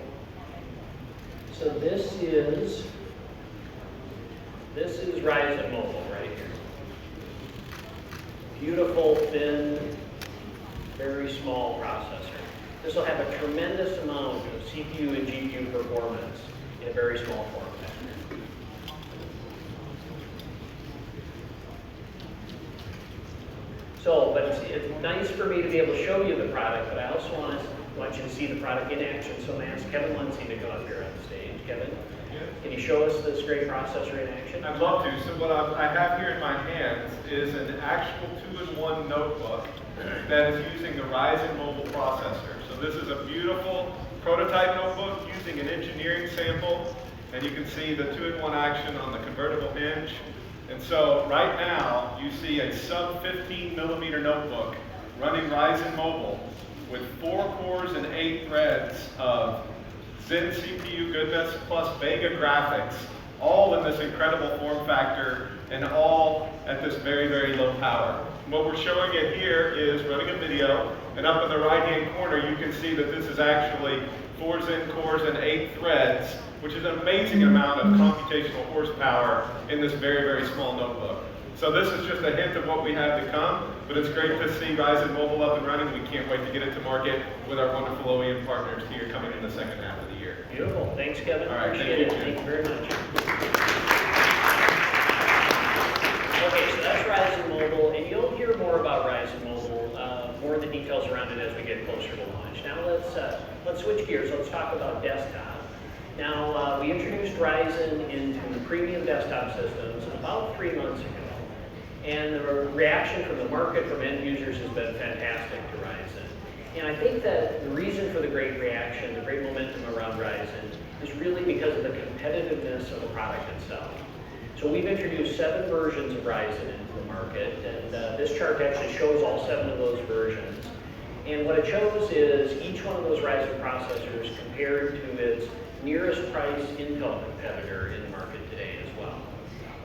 Speaker 10: So this is Ryzen Mobile right here. Beautiful, thin, very small processor. This will have a tremendous amount of CPU and GPU performance in a very small form factor. So, but it's nice for me to be able to show you the product, but I also want you to see the product in action. So I'm going to ask Kevin Lunsey to go up here on the stage. Kevin, can you show us this great processor in action?
Speaker 11: I'd love to. So what I have here in my hands is an actual 2-in-1 notebook that is using the Ryzen Mobile processor. So this is a beautiful prototype notebook using an engineering sample, and you can see the 2-in-1 action on the convertible hinge. And so right now, you see a sub 15 millimeter notebook running Ryzen Mobile with 4 cores and 8 threads of Zen CPU goodness plus Vega graphics, all in this incredible form factor and all at this very, very low power. And what we're showing it here is running a video, and up in the right-hand corner, you can see that this is actually 4 Zen cores and 8 threads, which is an amazing amount of computational horsepower in this very, very small notebook. So this is just a hint of what we have to come, but it's great to see Ryzen Mobile up and running. We can't wait to get it to market with our wonderful OEM partners here coming in the second half of the year.
Speaker 10: Beautiful. Thanks, Kevin.
Speaker 11: All right,
Speaker 10: Appreciate it. Thank you very much. Okay, so that's Ryzen Mobile, and you'll hear more about Ryzen Mobile, more of the details around it as we get closer to launch. Now let's switch gears. Let's talk about desktop. Now, we introduced Ryzen into premium desktop systems about 3 months ago. And the reaction from the market, from end users, has been fantastic to Ryzen. And I think that the reason for the great reaction, the great momentum around Ryzen, is really because of the competitiveness of the product itself. So we've introduced 7 versions of Ryzen into the market, and this chart actually shows all 7 of those versions. And what it shows is each one of those Ryzen processors compared to its nearest price Intel competitor in the market today as well.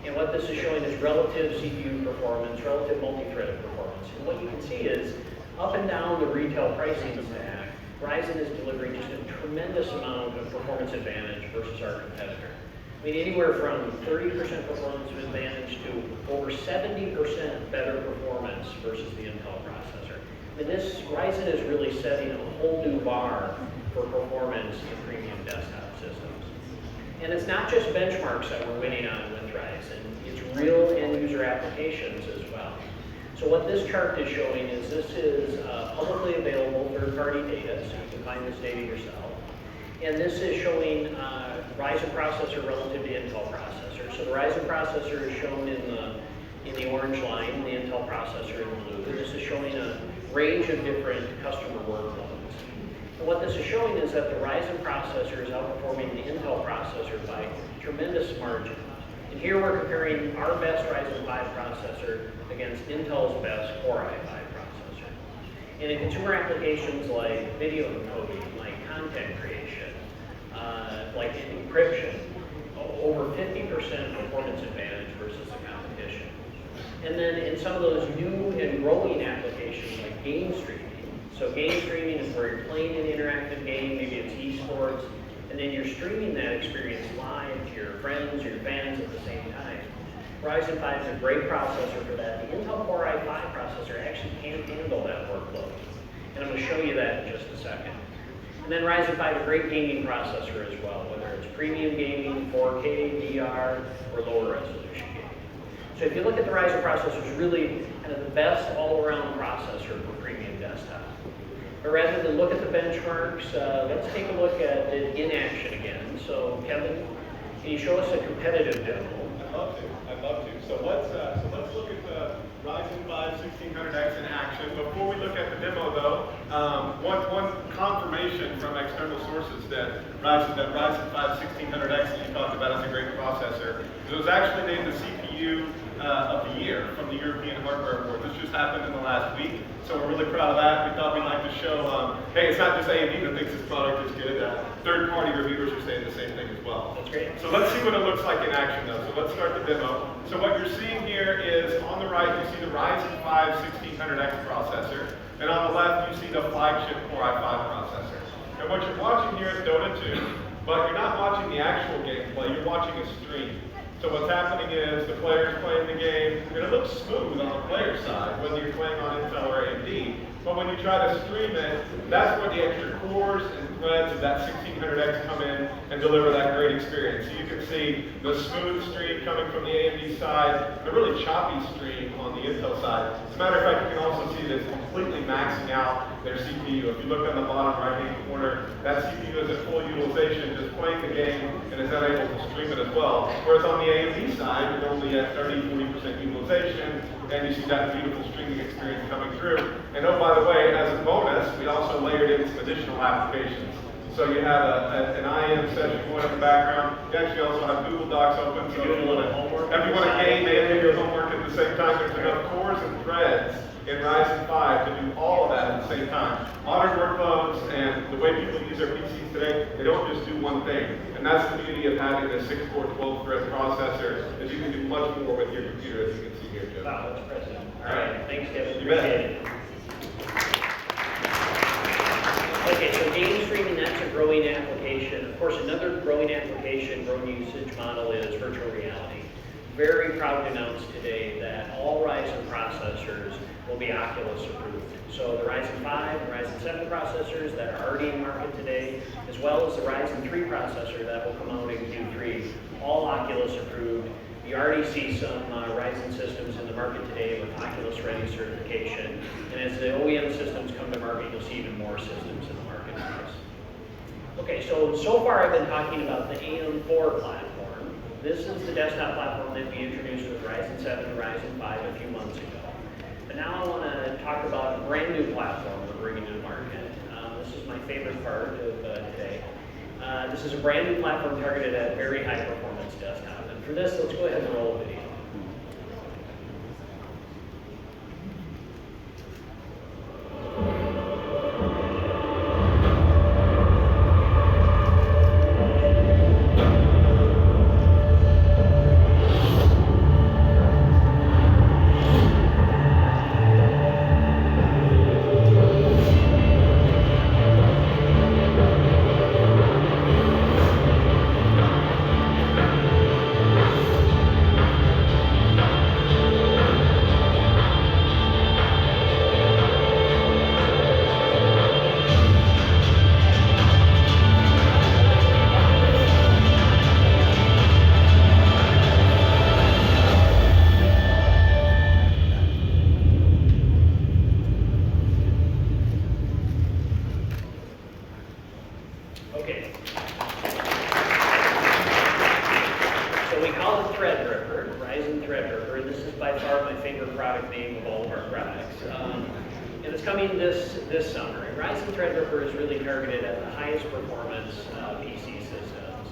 Speaker 10: And what this is showing is relative CPU performance, relative multi-threaded performance. And what you can see is, up and down the retail pricing stack, Ryzen is delivering just a tremendous amount of performance advantage versus our competitor. I mean, anywhere from 30% performance advantage to over 70% better performance versus the Intel processor. And this, Ryzen is really setting a whole new bar for performance in premium desktop systems. And it's not just benchmarks that we're winning on with Ryzen, it's real end user applications as well. So what this chart is showing is this is publicly available third-party data, so you can find this data yourself. And this is showing Ryzen processor relative to Intel processor. So the Ryzen processor is shown in the orange line, the Intel processor in blue. And this is showing a range of different customer workloads. And what this is showing is that the Ryzen processor is outperforming the Intel processor by tremendous margin. And here we're comparing our best Ryzen 5 processor against Intel's best Core i5 processor. And in consumer applications like video encoding, like content creation, like encryption, over 50% performance advantage versus the competition. And then in some of those new and growing applications like game streaming. So game streaming is where you're playing an interactive game, maybe it's esports, and then you're streaming that experience live to your friends or your fans at the same time. Ryzen 5 is a great processor for that. The Intel Core i5 processor actually can't handle that workload. And I'm going to show you that in just a second. And then Ryzen 5, a great gaming processor as well, whether it's premium gaming, 4K, VR, or lower resolution gaming. So if you look at the Ryzen processor, it's really kind of the best all-around processor for premium desktop. But rather than look at the benchmarks, let's take a look at it in action again. So Kevin, can you show us a competitive demo?
Speaker 11: I'd love to. So let's look at the Ryzen 5 1600X in action. Before we look at the demo though, one confirmation from external sources that Ryzen 5 1600X that you talked about as a great processor, it was actually named the CPU of the year from the European Hardware Award. This just happened in the last week, so we're really proud of that. We thought we'd like to show, hey, it's not just AMD that thinks this product is good. Third-party reviewers are saying the same thing as well.
Speaker 10: That's great.
Speaker 11: So let's see what it looks like in action though. So let's start the demo. So what you're seeing here is on the right, you see the Ryzen 5 1600X processor, and on the left, you see the flagship Core i5 processor. And what you're watching here is Dota 2, but you're not watching the actual gameplay, you're watching a stream. So what's happening is the player's playing the game, and it looks smooth on the player side, whether you're playing on Intel or AMD. But when you try to stream it, that's where the extra cores and threads of that 1600X come in and deliver that great experience. So you can see the smooth stream coming from the AMD side, the really choppy stream on the Intel side. As a matter of fact, you can also see this completely maxing out their CPU. If you look on the bottom right-hand corner, that CPU is at full utilization, just playing the game, and is unable to stream it as well. Whereas on the AMD side, you're only at 30–40% utilization, and you see that beautiful streaming experience coming through. And oh, by the way, as a bonus, we also layered in some additional applications. So you have an IM session going in the background. You actually also have Google Docs open. So if you want to game and do your homework at the same time, there's enough cores and threads in Ryzen 5 to do all of that at the same time. Modern workloads and the way people use their PCs today, they don't just do one thing. And that's the beauty of having a 6-core 12-thread processor, is you can do much more with your computer, as you can see here, Joe.
Speaker 10: Wow, that's impressive. All right, thanks, Kevin.
Speaker 11: You bet.
Speaker 10: Appreciate it. Okay, so game streaming, that's a growing application. Of course, another growing application, growing usage model is virtual reality. Very proud to announce today that all Ryzen processors will be Oculus approved. So the Ryzen 5 and Ryzen 7 processors that are already in market today, as well as the Ryzen 3 processor that will come out in Q3, all Oculus approved. You already see some Ryzen systems in the market today with Oculus Ready certification. And as the OEM systems come to market, you'll see even more systems in the marketplace. Okay, so far I've been talking about the AM4 platform. This is the desktop platform that we introduced with Ryzen 7 and Ryzen 5 a few months ago. But now I want to talk about a brand new platform we're bringing to the market. This is my favorite part of today. This is a brand new platform targeted at very high performance desktop. And for this, let's go ahead and roll a video. Okay. So we call it Threadripper, Ryzen Threadripper, and this is by far my favorite product name of all of our products. And and it's coming this summer. And Ryzen Threadripper is really targeted at the highest performance PC systems.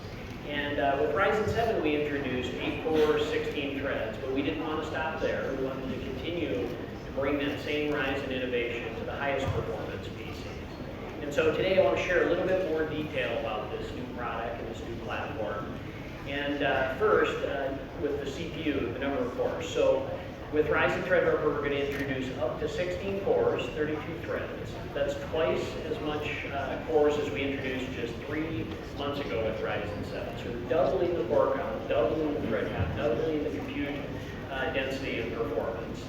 Speaker 10: And with Ryzen 7, we introduced 8-core, 16 threads, but we didn't want to stop there. We wanted to continue to bring that same Ryzen innovation to the highest performance PCs. And so today I want to share a little bit more detail about this new product and this new platform. And first, with the CPU, the number of cores. So with Ryzen Threadripper, we're going to introduce up to 16 cores, 32 threads. That's twice as much cores as we introduced just 3 months ago with Ryzen 7. So we're doubling the core count, doubling the thread count, doubling the compute density and performance.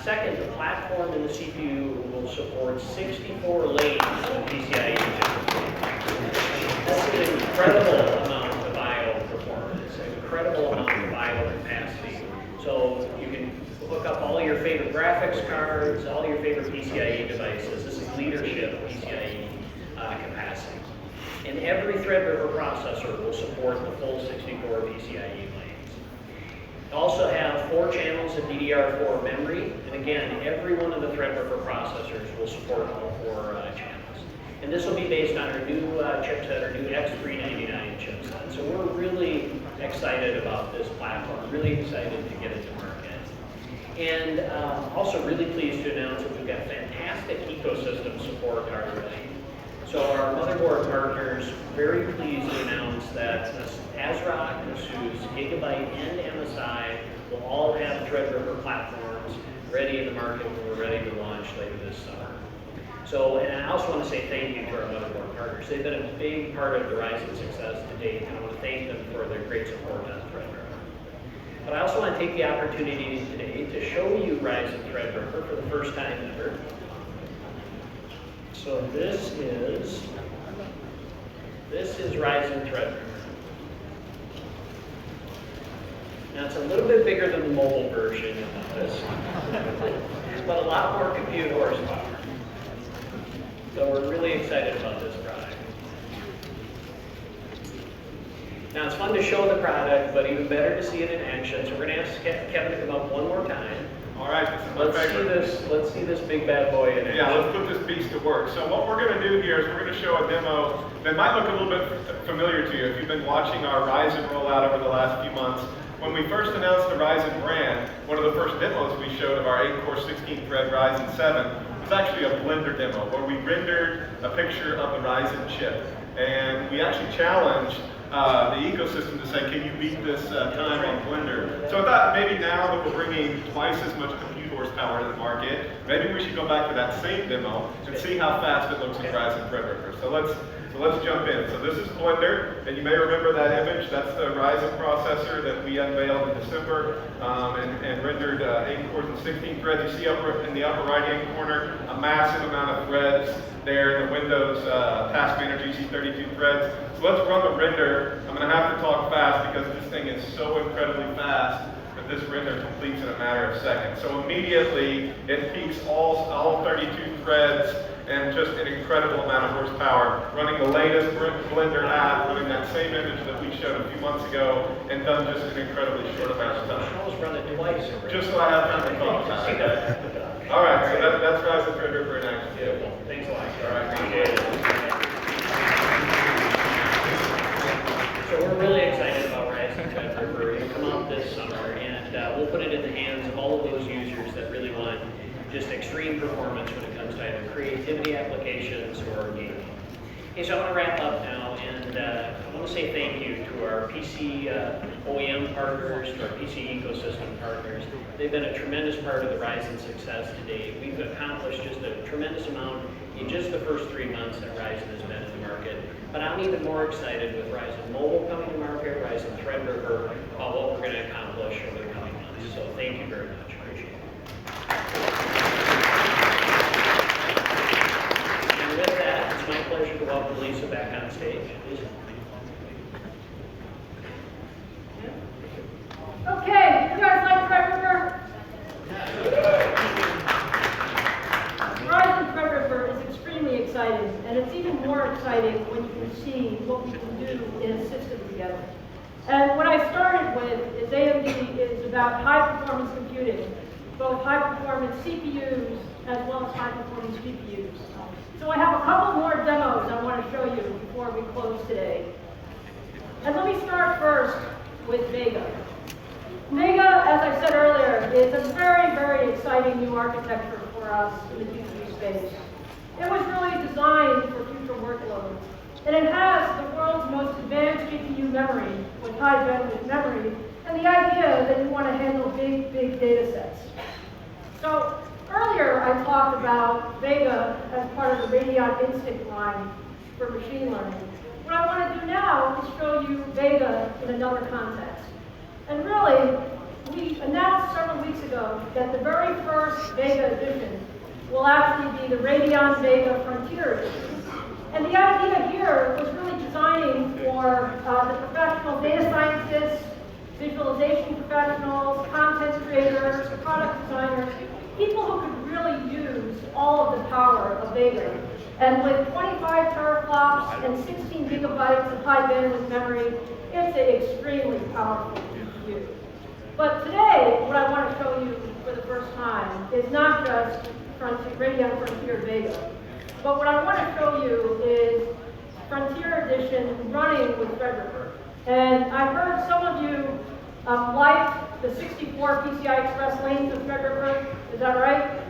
Speaker 10: Second, the platform and the CPU will support 64 lanes of PCIe chips. That's an incredible amount of I/O performance, an incredible amount of I/O capacity. So you can hook up all your favorite graphics cards, all your favorite PCIe devices. This is leadership PCIe capacity. And every Threadripper processor will support the full 64 PCIe lanes. We also have 4 channels of DDR4 memory, and again, every one of the Threadripper processors will support all 4 channels. And this will be based on our new chipset, our new X399 chipset. So we're really excited about this platform, really excited to get it to market. And also really pleased to announce that we've got fantastic ecosystem support already. So our motherboard partners, very pleased to announce that ASRock, ASUS, Gigabyte, and MSI will all have Threadripper platforms ready in the market when we're ready to launch later this summer. So, and I also want to say thank you to our motherboard partners. They've been a big part of the Ryzen success to date, and I want to thank them for their great support on Threadripper. But I also want to take the opportunity today to show you Ryzen Threadripper for the first time ever. So this is Ryzen Threadripper. Now it's a little bit bigger than the mobile version of this, but a lot more compute horsepower. So we're really excited about this product. Now it's fun to show the product, but even better to see it in action. So we're going to ask Kevin to come up one more time.
Speaker 11: All right, this is my favorite.
Speaker 10: Let's see this big bad boy in action.
Speaker 11: Yeah, let's put this beast to work. So what we're going to do here is we're going to show a demo that might look a little bit familiar to you if you've been watching our Ryzen rollout over the last few months. When we first announced the Ryzen brand, one of the first demos we showed of our 8-core 16-thread Ryzen 7 was actually a Blender demo where we rendered a picture of the Ryzen chip. And we actually challenged the ecosystem to say, can you beat this time on Blender? So I thought maybe now that we're bringing twice as much compute horsepower to the market, maybe we should go back to that same demo and see how fast it looks with Ryzen Threadripper. So let's jump in. So this is Blender, and you may remember that image. That's the Ryzen processor that we unveiled in December and rendered 8 cores and 16 threads. You see in the upper right-hand corner a massive amount of threads there in the Windows Task Manager. You see 32 threads. So let's run the render. I'm going to have to talk fast because this thing is so incredibly fast that this render completes in a matter of seconds. So immediately it peaks all 32 threads and just an incredible amount of horsepower, running the latest Blender app, running that same image that we showed a few months ago, and done just an incredibly short amount of time.
Speaker 10: Almost run it twice.
Speaker 11: Just so I have time to talk. All right, so that's Ryzen Threadripper in action.
Speaker 10: Beautiful. Thanks a lot.
Speaker 11: All right, appreciate it.
Speaker 10: So we're really excited about Ryzen Threadripper. It'll come out this summer, and we'll put it in the hands of all of those users that really want just extreme performance when it comes to either creativity applications or gaming. Okay, so I want to wrap up now, and I want to say thank you to our PC OEM partners, to our PC ecosystem partners. They've been a tremendous part of the Ryzen success to date. We've accomplished just a tremendous amount in just the first 3 months that Ryzen has been in the market. But I'm even more excited with Ryzen Mobile coming to market, Ryzen Threadripper, about what we're going to accomplish over the coming months. So thank you very much. Appreciate it. And with that, it's my pleasure to welcome Lisa back on stage. Lisa.
Speaker 5: Okay, you guys like Threadripper? Ryzen Threadripper is extremely exciting, and it's even more exciting when you can see what we can do in a system together. And what I started with is AMD is about high performance computing. both high-performance CPUs as well as high-performance GPUs. So I have a couple more demos I want to show you before we close today. And let me start first with Vega. Vega, as I said earlier, is a very, very exciting new architecture for us in the GPU space. It was really designed for future workloads, and it has the world's most advanced GPU memory with high bandwidth memory, and the idea that you want to handle big, big data sets. So earlier I talked about Vega as part of the Radeon Instinct line for machine learning. What I want to do now is show you Vega in another context. And really, we announced several weeks ago that the very first Vega edition will actually be the Radeon Vega Frontier edition. And the idea here was really designing for the professional data scientists, visualization professionals, content creators, product designers, people who could really use all of the power of Vega. And with 25 teraflops and 16 gigabytes of high bandwidth memory, it's an extremely powerful GPU. But today, what I want to show you for the first time is not just Radeon Frontier Vega, but what I want to show you is Frontier Edition running with Threadripper. And I heard some of you liked the 64 PCI Express lanes of Threadripper. Is that right?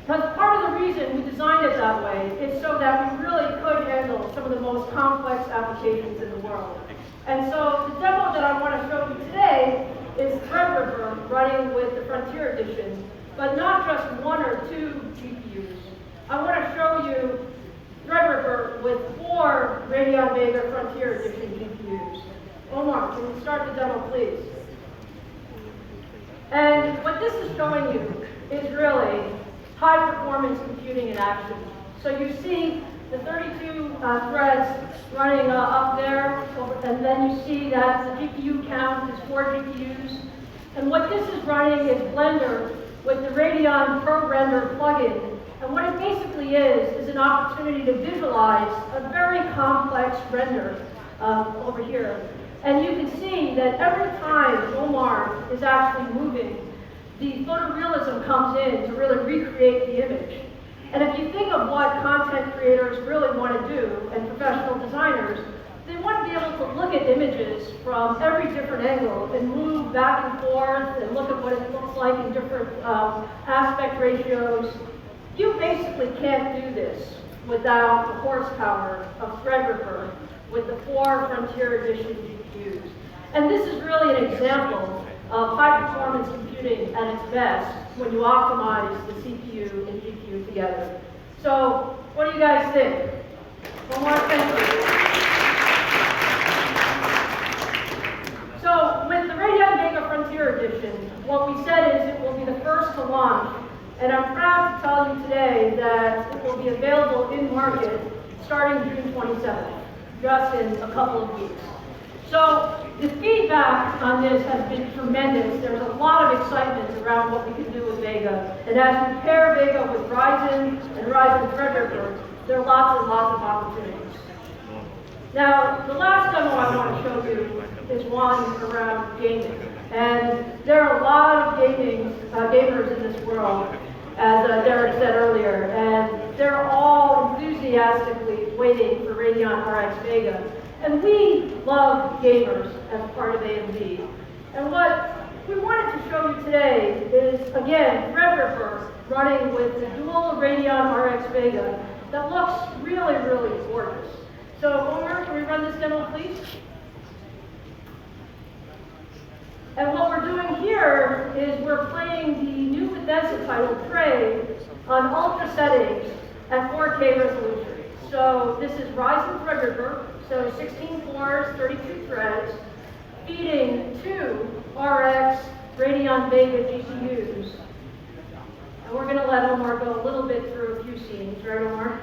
Speaker 5: Because part of the reason we designed it that way is so that we really could handle some of the most complex applications in the world. And so the demo that I want to show you today is Threadripper running with the Frontier Edition, but not just one or two GPUs. I want to show you Threadripper with 4 Radeon Vega Frontier Edition GPUs. Omar, can you start the demo, please? And what this is showing you is really high-performance computing in action. So you see the 32 threads running up there, and then you see that the GPU count is 4 GPUs. And what this is running is Blender with the Radeon Pro Render plugin. And what it basically is an opportunity to visualize a very complex render over here. And you can see that every time Omar is actually moving, the photorealism comes in to really recreate the image. And if you think of what content creators really want to do, and professional designers, they want to be able to look at images from every different angle and move back and forth and look at what it looks like in different aspect ratios. You basically can't do this without the horsepower of Threadripper with the 4 Frontier Edition GPUs. And this is really an example of high-performance computing at its best when you optimize the CPU and GPU together. So, what do you guys think? One more thank you. So, with the Radeon Vega Frontier Edition, what we said is it will be the first to launch, and I'm proud to tell you today that it will be available in market starting June 27th, just in a couple of weeks. So the feedback on this has been tremendous. There's a lot of excitement around what we can do with Vega. And as we pair Vega with Ryzen and Ryzen Threadripper, there are lots and lots of opportunities. Now, the last demo I want to show you is one around gaming. And there are a lot of gamers in this world, as Derek said earlier, and they're all enthusiastically waiting for Radeon RX Vega. And we love gamers as part of AMD. And what we wanted to show you today is, again, Threadripper running with the dual Radeon RX Vega that looks really, really gorgeous. So, Omar, can we run this demo, please? And what we're doing here is we're playing the new Bethesda title, Prey, on ultra settings at 4K resolution. So this is Ryzen Threadripper, so 16 cores, 32 threads, feeding 2 RX Radeon Vega GPUs. And we're going to let Omar go a little bit through a few scenes, right, Omar?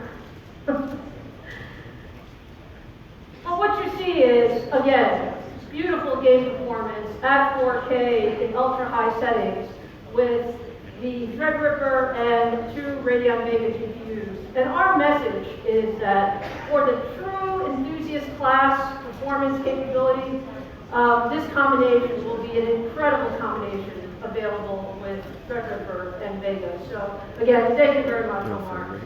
Speaker 5: Well, what you see is, again, beautiful game performance at 4K in ultra-high settings with the Threadripper and 2 Radeon Vega GPUs. And our message is that for the true enthusiast class performance capability, this combination will be an incredible combination available with Ryzen Threadripper and Vega. So again, thank you very much, Omar.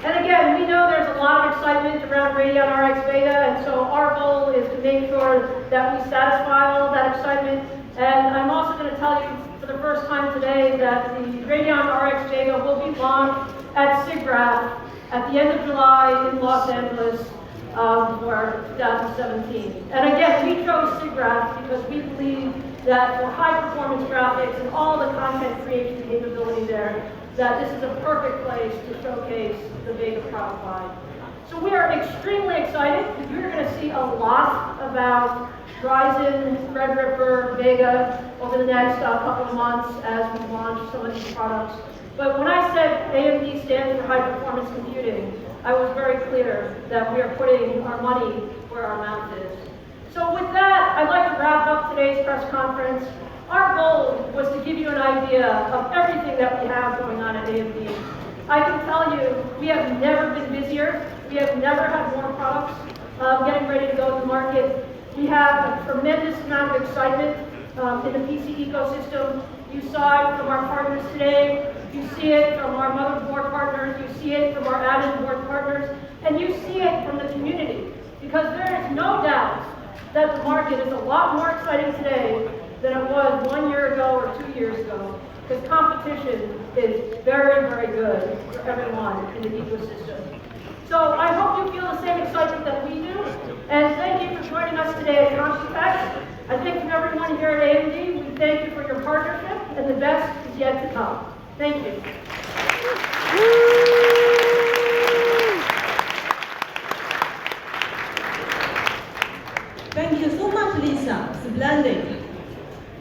Speaker 5: And again, we know there's a lot of excitement around Radeon RX Vega, and so our goal is to make sure that we satisfy all of that excitement. And I'm also going to tell you for the first time today that the Radeon RX Vega will be launched at SIGGRAPH at the end of July in Los Angeles for 2017. And again, we chose SIGGRAPH because we believe that for high performance graphics and all the content creation capability there, that this is a perfect place to showcase the Vega product line. So we are extremely excited. You're going to see a lot about Ryzen, Threadripper, Vega over the next couple of months as we launch some of these products. But when I said AMD stands for high performance computing, I was very clear that we are putting our money where our mouth is. So with that, I'd like to wrap up today's press conference. Our goal was to give you an idea of everything that we have going on at AMD. I can tell you, we have never been busier. We have never had more products getting ready to go to market. We have a tremendous amount of excitement in the PC ecosystem. You saw it from our partners today. You see it from our motherboard partners. You see it from our add-in board partners. And you see it from the community. Because there is no doubt that the market is a lot more exciting today than it was 1 year ago or 2 years ago. Because competition is very, very good for everyone in the ecosystem. So I hope you feel the same excitement that we do. And thank you for joining us today at Computex. I think from everyone here at AMD, we thank you for your partnership, and the best is yet to come. Thank you.
Speaker 3: Thank you so much, Lisa. Splendid.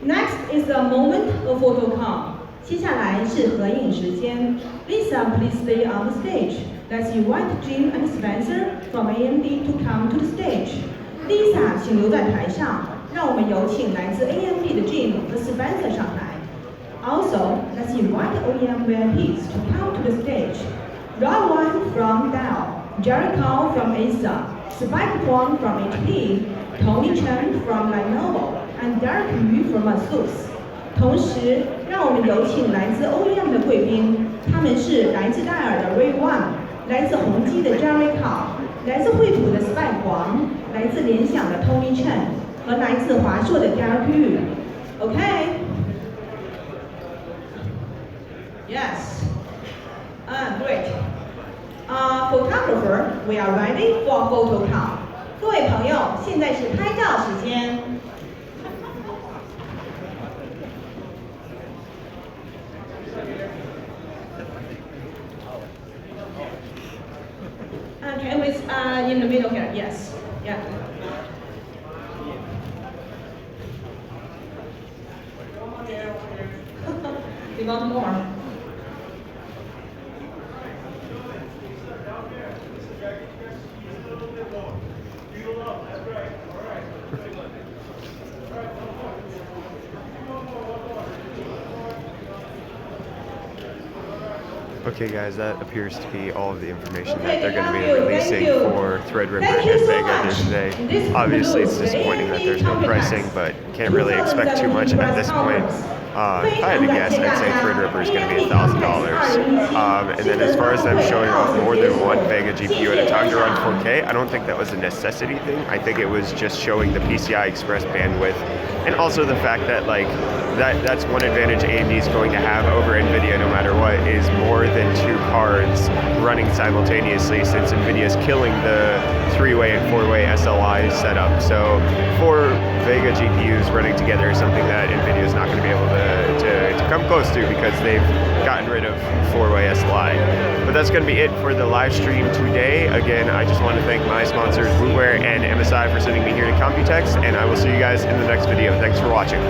Speaker 3: Next is a moment of photo com. 接下来是合影时间。Lisa, please stay on the stage. Let's invite Jim and Spencer from AMD to come to the stage. Lisa, 请留在台上，让我们有请来自 AMD 的 Jim 和 Spencer 上台。Also, let's invite OEM VIPs to come to the stage. Rowan from Dell, Jerry Kao from Acer, Spike Kwon from HP, Tony Chen from Lenovo, and Derek Yu from ASUS. 同时，让我们有请来自 OEM 的贵宾，他们是来自戴尔的 Ray Wan， 来自宏基的 Jerry Kao， 来自惠普的 Spike Kwon， 来自联想的 Tony Chen 和来自华硕的 Derek Yu。Okay. Yes. Great. Photographer, we are ready for photo com. 各位朋友，现在是拍照时间。Can we in the middle here? Yes. Yeah. We want more.
Speaker 1: Okay guys, that appears to be all of the information that they're going to be releasing for Threadripper and Vega today. Obviously it's disappointing that there's no pricing, but can't really expect too much at this point. If I had to guess, I'd say Threadripper is going to be $1,000. And then as far as them showing off more than one Vega GPU at a time to run 4K, I don't think that was a necessity thing. I think it was just showing the PCI Express bandwidth, and also the fact that that's one advantage AMD is going to have over NVIDIA no matter what, is more than 2 cards running simultaneously, since NVIDIA is killing the 3-way and 4-way SLI setup. So 4 Vega GPUs running together is something that NVIDIA is not going to be able to come close to, because they've gotten rid of 4-way SLI. But that's going to be it for the live stream today. Again, I just want to thank my sponsors, Bootware and MSI, for sending me here to Computex, and I will see you guys in the next video. Thanks for watching.